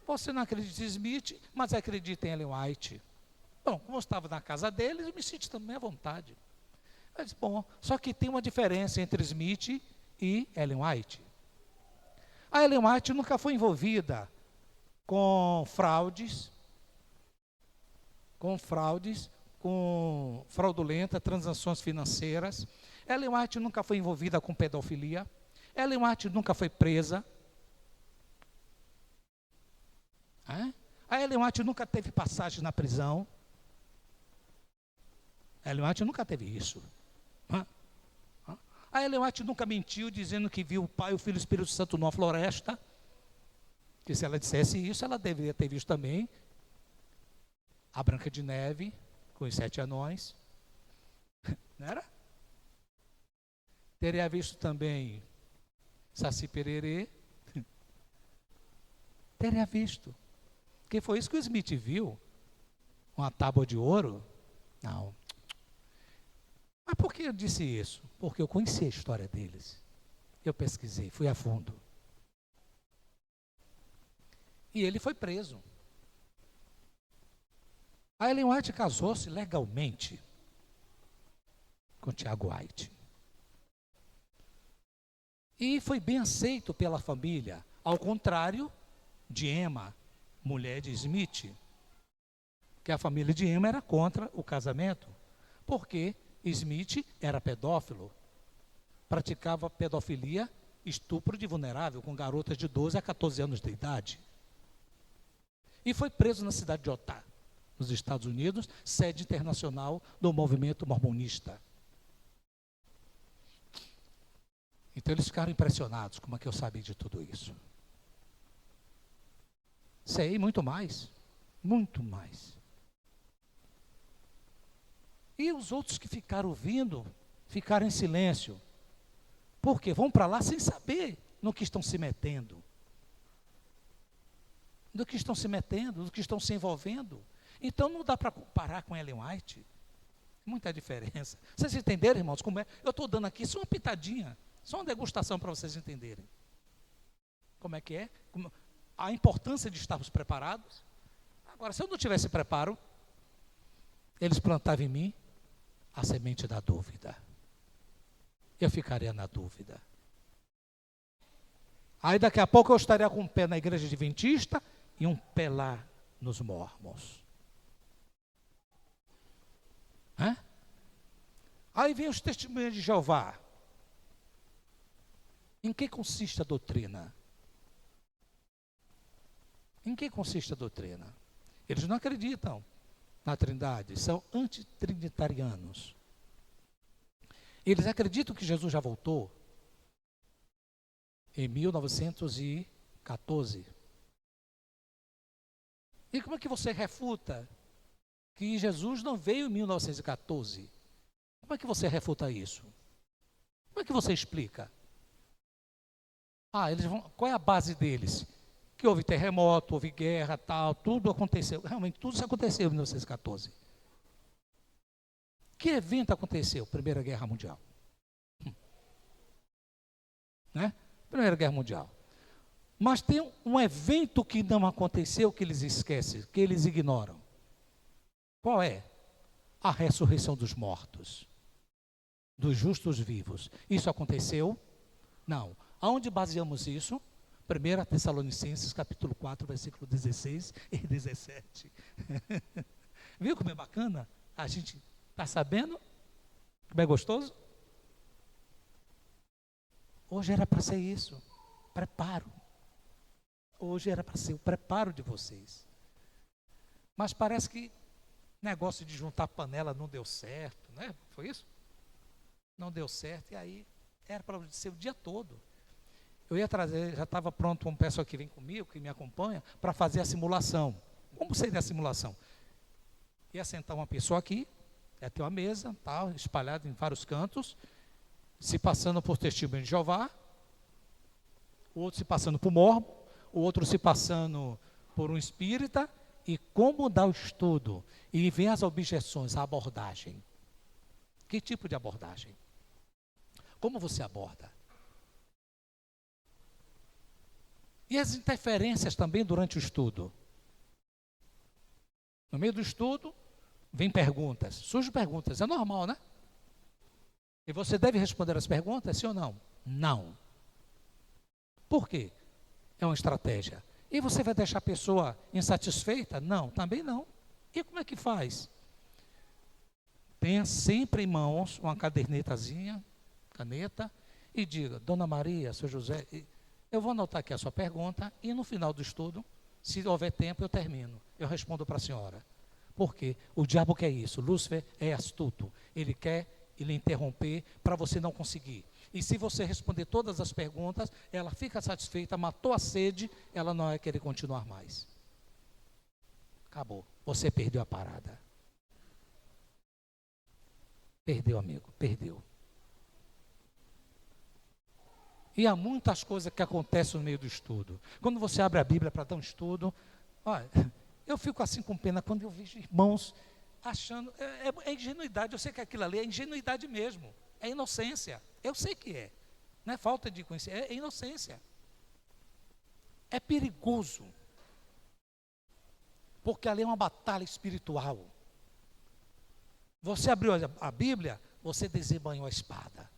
Você não acredita em Smith, mas acredita em Ellen White. Bom, como eu estava na casa deles, eu me senti também à vontade. Eu disse, bom, só que tem uma diferença entre Smith e Ellen White. A Ellen White nunca foi envolvida com fraudes, com fraudulenta, transações financeiras. Ellen White nunca foi envolvida com pedofilia. Ellen White nunca foi presa. A Ellen White nunca teve passagem na prisão. A Ellen White nunca teve isso. A Ellen White nunca mentiu dizendo que viu o Pai, o Filho e o Espírito Santo numa floresta. Que se ela dissesse isso, ela deveria ter visto também a Branca de Neve com os 7 anões. Não era? Teria visto também Saci Pererê. Teria visto. Porque foi isso que o Smith viu. Uma tábua de ouro. Não. Mas por que eu disse isso? Porque eu conheci a história deles. Eu pesquisei, fui a fundo. E ele foi preso. A Ellen White casou-se legalmente com Tiago White. E foi bem aceito pela família, ao contrário de Emma, mulher de Smith, que a família de Emma era contra o casamento, porque Smith era pedófilo, praticava pedofilia, estupro de vulnerável com garotas de 12 a 14 anos de idade. E foi preso na cidade de Utah, nos Estados Unidos, sede internacional do movimento mormonista. Então eles ficaram impressionados, como é que eu sabia de tudo isso? Sei muito mais, muito mais. E os outros que ficaram ouvindo, ficaram em silêncio. Porque vão para lá sem saber no que estão se metendo. Do que estão se metendo, do que estão se envolvendo. Então não dá para comparar com Ellen White. Muita diferença. Vocês entenderam, irmãos, como é? Eu estou dando aqui só uma pitadinha, só uma degustação para vocês entenderem. Como é que é? A importância de estarmos preparados. Agora, se eu não tivesse preparo, eles plantavam em mim a semente da dúvida. Eu ficaria na dúvida. Aí daqui a pouco eu estaria com um pé na igreja adventista e um pé lá nos mormons. Aí vem os testemunhos de Jeová. Em que consiste a doutrina? Em que consiste a doutrina? Eles não acreditam na Trindade, são antitrinitarianos. Eles acreditam que Jesus já voltou em 1914. E como é que você refuta que Jesus não veio em 1914? Como é que você refuta isso? Como é que você explica? Qual é a base deles? Que houve terremoto, houve guerra, tal, tudo aconteceu. Realmente, tudo isso aconteceu em 1914. Que evento aconteceu? Primeira Guerra Mundial. Né? Primeira Guerra Mundial. Mas tem um evento que não aconteceu, que eles esquecem, que eles ignoram. Qual é? A ressurreição dos mortos, dos justos vivos. Isso aconteceu? Não. Aonde baseamos isso? 1 Tessalonicenses, capítulo 4, versículo 16 e 17. Viu como é bacana? A gente está sabendo? Como é gostoso? Hoje era para ser isso. Preparo. Hoje era para ser o preparo de vocês. Mas parece que negócio de juntar panela não deu certo, né? Foi isso? Não deu certo e aí era para ser o dia todo. Eu ia trazer, já estava pronto um pessoal que vem comigo, que me acompanha, para fazer a simulação. Como seria a simulação? Ia sentar uma pessoa aqui, ia ter uma mesa, tal, espalhada em vários cantos, se passando por testemunho de Jeová, o outro se passando por mormon, o outro se passando por um espírita, e como dar o estudo? E vem as objeções, a abordagem. Que tipo de abordagem? Como você aborda? E as interferências também durante o estudo. No meio do estudo, vem perguntas. Surgem perguntas, é normal, né? E você deve responder as perguntas, sim ou não? Não. Por quê? É uma estratégia. E você vai deixar a pessoa insatisfeita? Não, também não. E como é que faz? Tenha sempre em mãos uma cadernetazinha, caneta, e diga, Dona Maria, Seu José, eu vou anotar aqui a sua pergunta, e no final do estudo, Se houver tempo, eu termino. Eu respondo para a senhora. Por quê? O diabo quer isso. Lúcifer é astuto. Ele quer lhe interromper para você não conseguir. E se você responder todas as perguntas, ela fica satisfeita, matou a sede, ela não vai querer continuar mais. Acabou. Você perdeu a parada. Perdeu, amigo. Perdeu. E há muitas coisas que acontecem no meio do estudo. Quando você abre a Bíblia para dar um estudo, olha, eu fico assim com pena quando eu vejo irmãos achando, é ingenuidade, eu sei que aquilo ali é ingenuidade mesmo, é inocência, eu sei que é, não é falta de conhecimento, é inocência. É perigoso, porque ali é uma batalha espiritual. Você abriu a Bíblia, você desembanhou a espada,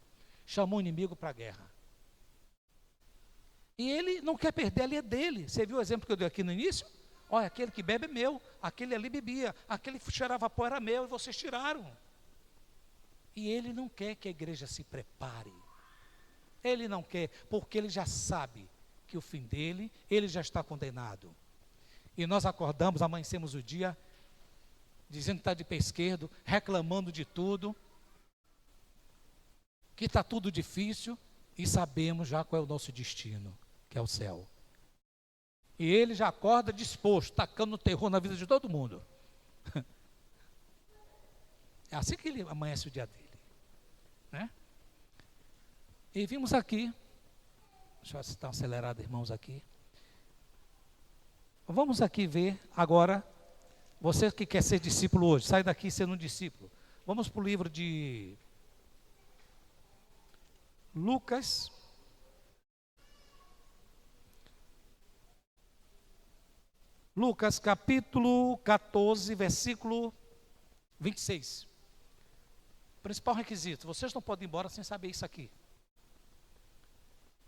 chamou o inimigo para a guerra. E ele não quer perder, ali é dele. Você viu o exemplo que eu dei aqui no início? Olha, aquele que bebe é meu, aquele ali bebia, aquele que cheirava pó era meu, e vocês tiraram. E ele não quer que a igreja se prepare. Ele não quer, porque ele já sabe que o fim dele, ele já está condenado. E nós acordamos, amanhecemos o dia, dizendo que está de pé esquerdo, reclamando de tudo, que está tudo difícil, e sabemos já qual é o nosso destino, que é o céu. E ele já acorda disposto, tacando terror na vida de todo mundo. É assim que ele amanhece o dia dele, né? E vimos aqui, deixa eu ver se está acelerado, irmãos, aqui. Vamos aqui ver agora, você que quer ser discípulo hoje, sai daqui sendo um discípulo. Vamos para o livro de Lucas. Lucas capítulo 14, versículo 26. Principal requisito, vocês não podem ir embora sem saber isso aqui.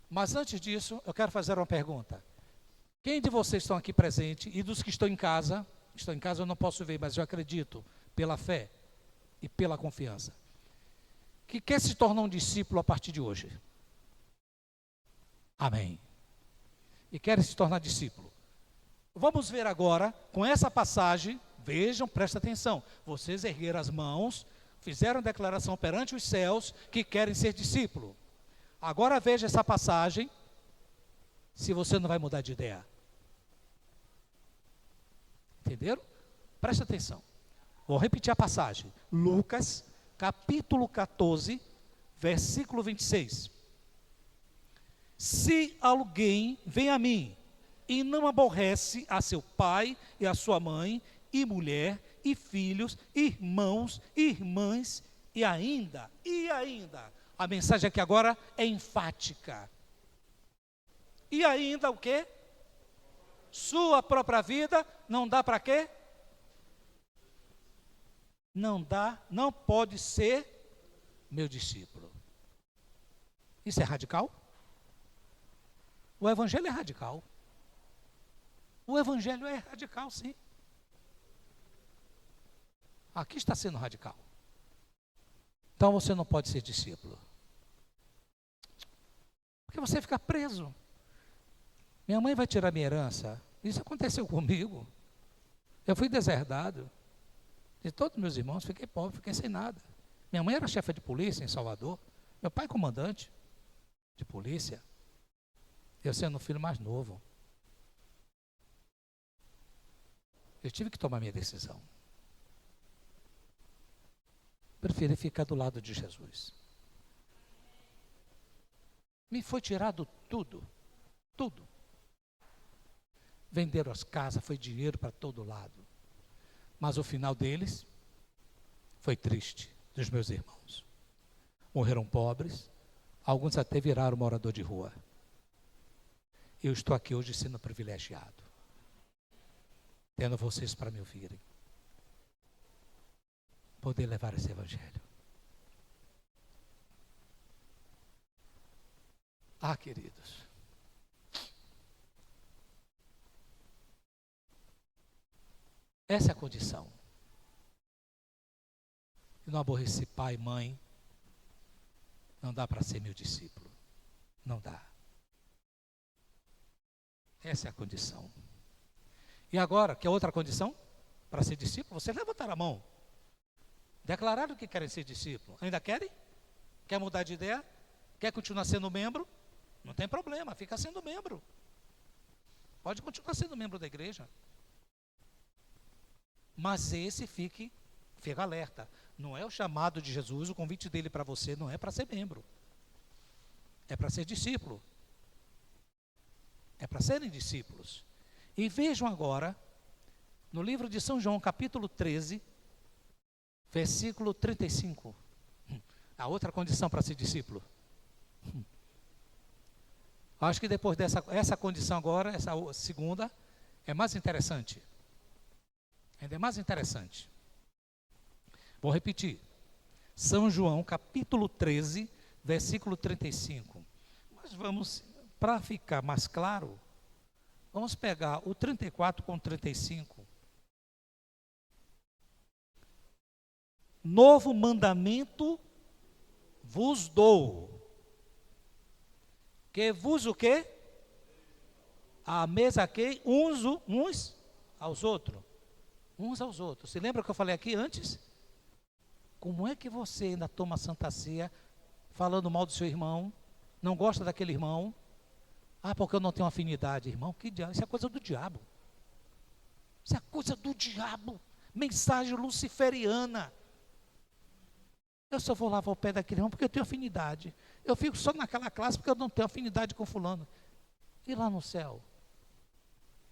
Mas antes disso, eu quero fazer uma pergunta. Quem de vocês estão aqui presente e dos que estão em casa eu não posso ver, mas eu acredito, pela fé e pela confiança, que quer se tornar um discípulo a partir de hoje? Amém. E quer se tornar discípulo. Vamos ver agora, com essa passagem, vejam, presta atenção. Vocês ergueram as mãos, fizeram declaração perante os céus que querem ser discípulo. Agora veja essa passagem, se você não vai mudar de ideia. Entenderam? Presta atenção. Vou repetir a passagem. Lucas, capítulo 14, versículo 26. Se alguém vem a mim e não aborrece a seu pai e a sua mãe, e mulher, e filhos, irmãos, irmãs, e ainda, a mensagem aqui agora é enfática. E ainda o quê? Sua própria vida, não dá para quê? Não dá, não pode ser meu discípulo. Isso é radical? O evangelho é radical. O evangelho é radical, sim. Aqui está sendo radical. Então você não pode ser discípulo. Porque você fica preso. Minha mãe vai tirar minha herança. Isso aconteceu comigo. Eu fui deserdado. De todos meus irmãos, fiquei pobre, fiquei sem nada. Minha mãe era chefe de polícia em Salvador. Meu pai comandante de polícia. Eu sendo o filho mais novo. Eu tive que tomar minha decisão. Preferi ficar do lado de Jesus. Me foi tirado tudo. Tudo. Venderam as casas, foi dinheiro para todo lado. Mas o final deles foi triste, dos meus irmãos. Morreram pobres, alguns até viraram morador de rua. Eu estou aqui hoje sendo privilegiado, tendo vocês para me ouvirem, poder levar esse evangelho. Ah, queridos, essa é a condição. Eu não aborreci pai e mãe, não dá para ser meu discípulo. Não dá. Essa é a condição. E agora, que é outra condição para ser discípulo? Vocês levantaram a mão. Declararam que querem ser discípulo. Ainda querem? Quer mudar de ideia? Quer continuar sendo membro? Não tem problema, fica sendo membro. Pode continuar sendo membro da igreja. Mas fica alerta. Não é o chamado de Jesus, o convite dele para você não é para ser membro. É para ser discípulo. É para serem discípulos. E vejam agora, no livro de São João, capítulo 13, versículo 35. A outra condição para ser discípulo. Acho que depois essa condição agora, essa segunda, é mais interessante. Ainda é mais interessante. Vou repetir. São João, capítulo 13, versículo 35. Mas vamos, para ficar mais claro, vamos pegar o 34 com o 35. Novo mandamento vos dou. Que vos o quê? Ameis a quem? Uns aos outros. Uns aos outros. Se lembra que eu falei aqui antes? Como é que você ainda toma Santa Ceia falando mal do seu irmão? Não gosta daquele irmão? Ah, porque eu não tenho afinidade. Irmão, que diabo? Isso é coisa do diabo. Isso é coisa do diabo. Mensagem luciferiana. Eu só vou lavar o pé daquele irmão porque eu tenho afinidade. Eu fico só naquela classe porque eu não tenho afinidade com fulano. E lá no céu?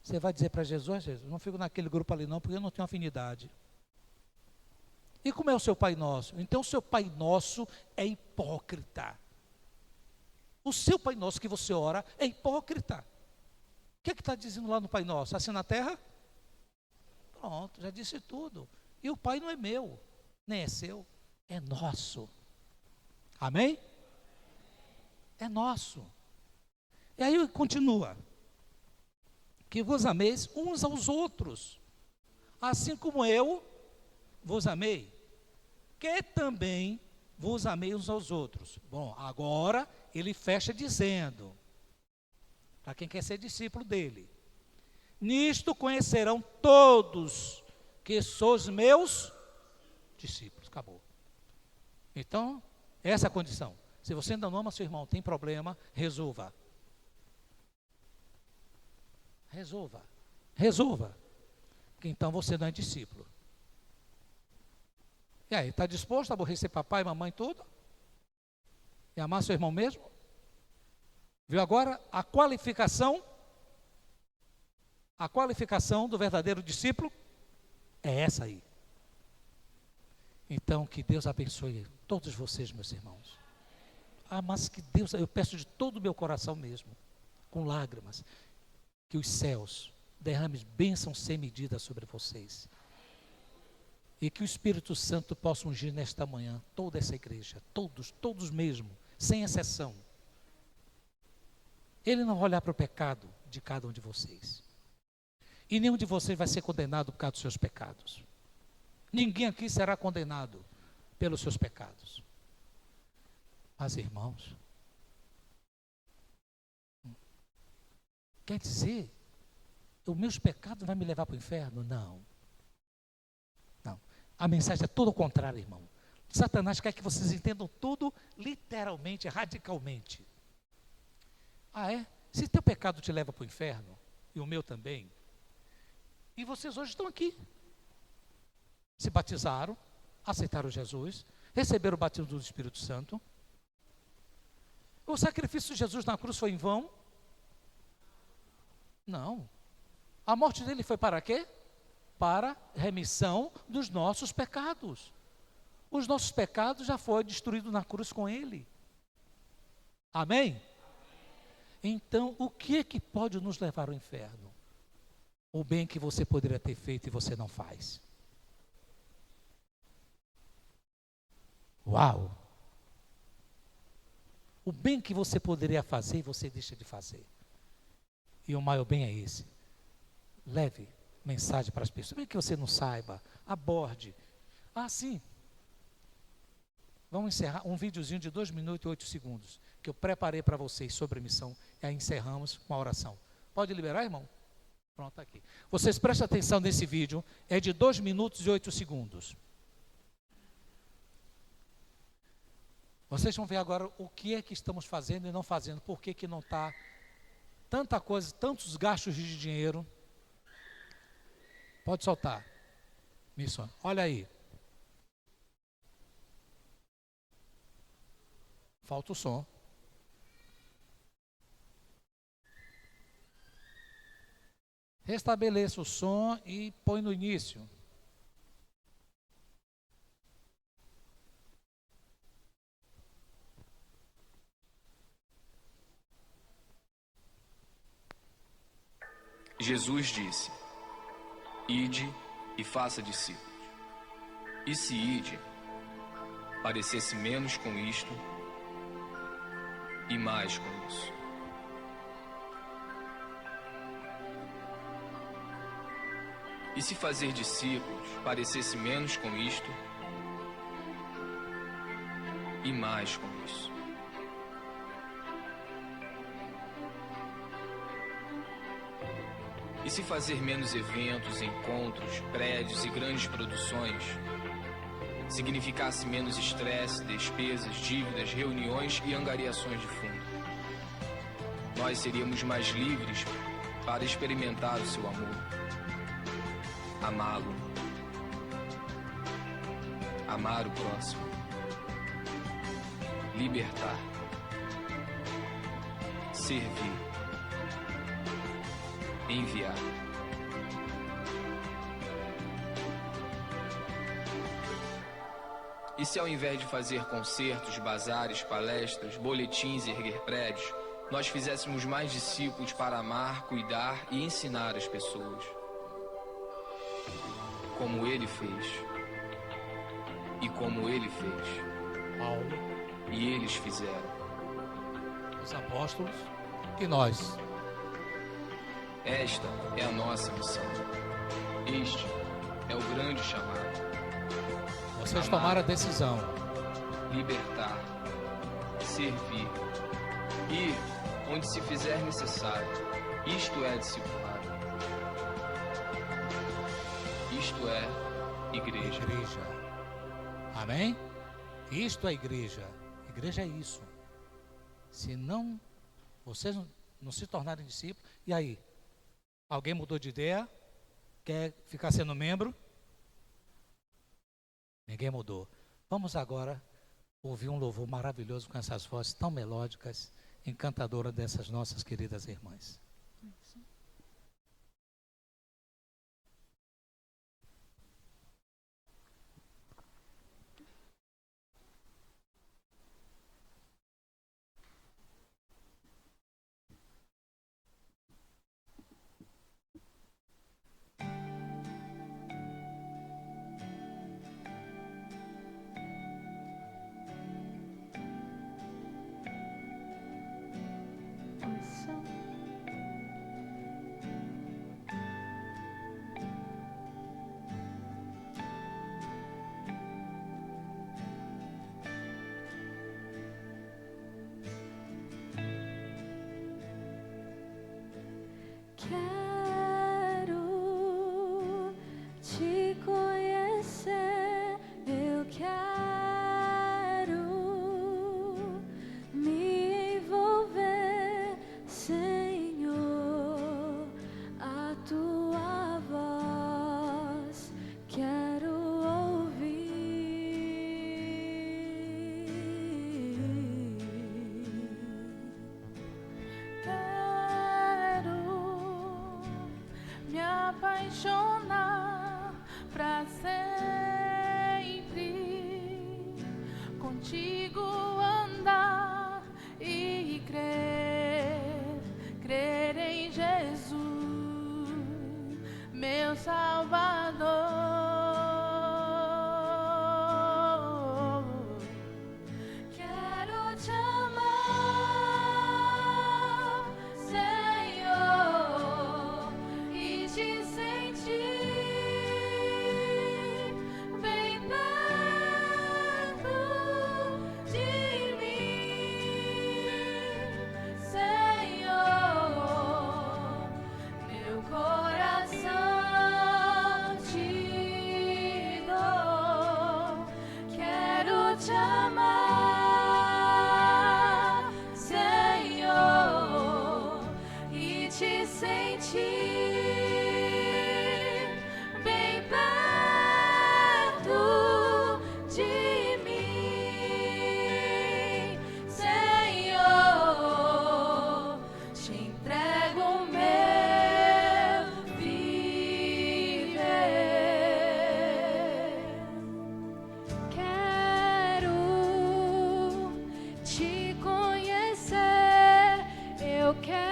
Você vai dizer para Jesus, Jesus, não fico naquele grupo ali não porque eu não tenho afinidade. E como é o seu Pai Nosso? Então o seu Pai Nosso é hipócrita. O seu Pai Nosso que você ora é hipócrita. O que é que está dizendo lá no Pai Nosso? Assim na terra? Pronto, já disse tudo. E o Pai não é meu, nem é seu. É nosso. Amém? É nosso. E aí continua. Que vos ameis uns aos outros, assim como eu vos amei. Que também vos amei uns aos outros. Bom, agora ele fecha dizendo, para quem quer ser discípulo dele: nisto conhecerão todos que sois meus discípulos. Acabou. Então, essa é a condição. Se você ainda não ama seu irmão, tem problema, resolva. Resolva. Porque então você não é discípulo. E aí, está disposto a aborrecer papai, mamãe, tudo? E amar seu irmão mesmo? Viu agora a qualificação? A qualificação do verdadeiro discípulo é essa aí. Então, que Deus abençoe todos vocês, meus irmãos. Ah, mas que Deus, eu peço de todo o meu coração mesmo, com lágrimas, que os céus derramem bênçãos sem medida sobre vocês. E que o Espírito Santo possa ungir nesta manhã toda essa igreja, todos mesmo, sem exceção. Ele não vai olhar para o pecado de cada um de vocês. E nenhum de vocês vai ser condenado por causa dos seus pecados. Ninguém aqui será condenado pelos seus pecados. Mas, irmãos, quer dizer, os meus pecados vão me levar para o inferno? Não. A mensagem é todo o contrário, irmão. Satanás quer que vocês entendam tudo literalmente, radicalmente. Ah, é? Se teu pecado te leva para o inferno, e o meu também, e vocês hoje estão aqui, se batizaram, aceitaram Jesus, receberam o batismo do Espírito Santo. O sacrifício de Jesus na cruz foi em vão? Não. A morte dele foi para quê? Para remissão dos nossos pecados. Os nossos pecados já foram destruídos na cruz com ele. Amém? Então, o que é que pode nos levar ao inferno? O bem que você poderia ter feito e você não faz. Uau! O bem que você poderia fazer e você deixa de fazer. E o maior bem é esse. Leve mensagem para as pessoas, mesmo que você não saiba, aborde. Ah, sim. Vamos encerrar um videozinho de 2 minutos e 8 segundos, que eu preparei para vocês sobre a missão, e aí encerramos com a oração. Pode liberar, irmão? Pronto, aqui. Vocês prestem atenção nesse vídeo, é de 2 minutos e 8 segundos. Vocês vão ver agora o que é que estamos fazendo e não fazendo, por que que não está tanta coisa, tantos gastos de dinheiro. Pode soltar. Missão. Olha aí. Falta o som. Restabeleça o som e põe no início. Jesus disse: Ide e faça discípulos. E se ide, parecesse menos com isto e mais com isso. E se fazer discípulos parecesse menos com isto e mais com isso. E se fazer menos eventos, encontros, prédios e grandes produções significasse menos estresse, despesas, dívidas, reuniões e angariações de fundo, nós seríamos mais livres para experimentar o seu amor, amá-lo, amar o próximo, libertar, servir, enviar. E se ao invés de fazer concertos, bazares, palestras, boletins e erguer prédios, nós fizéssemos mais discípulos para amar, cuidar e ensinar as pessoas, como ele fez, e como ele fez, Paulo, e eles fizeram, os apóstolos e nós. Esta é a nossa missão. Este é o grande chamado. Vocês Amar, tomaram a decisão. libertar, servir, ir onde se fizer necessário. Isto é discipulado. Isto é igreja. Igreja. Amém? Isto é igreja. Igreja é isso. Se não, vocês não se tornarem discípulos, e aí? Alguém mudou de ideia? Quer ficar sendo membro? Ninguém mudou. Vamos agora ouvir um louvor maravilhoso com essas vozes tão melódicas, encantadoras dessas nossas queridas irmãs. Quero te conhecer, eu quero me envolver, Senhor, a tua voz quero ouvir. Quero me apaixonar pra sempre, contigo andar e crer em Jesus, meu Salvador. Quero te amar, Senhor, e te sentir bem perto de te amar, Senhor, e te sentir bem perto de mim, Senhor. Te entrego o meu viver. Quero te conhecer, eu quero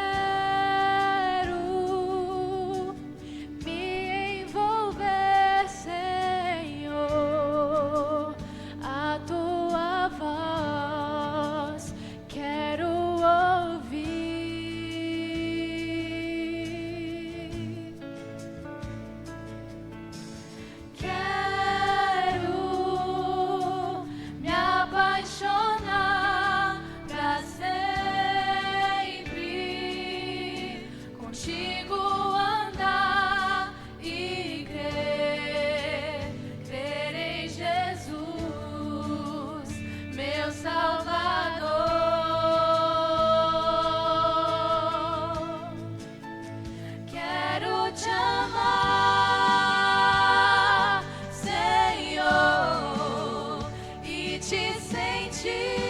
me envolver, Senhor, a tua voz quero ouvir. Quero me apaixonar pra sempre, contigo andar e crer em Jesus, meu Salvador. Quero te amar, Senhor, e te sentir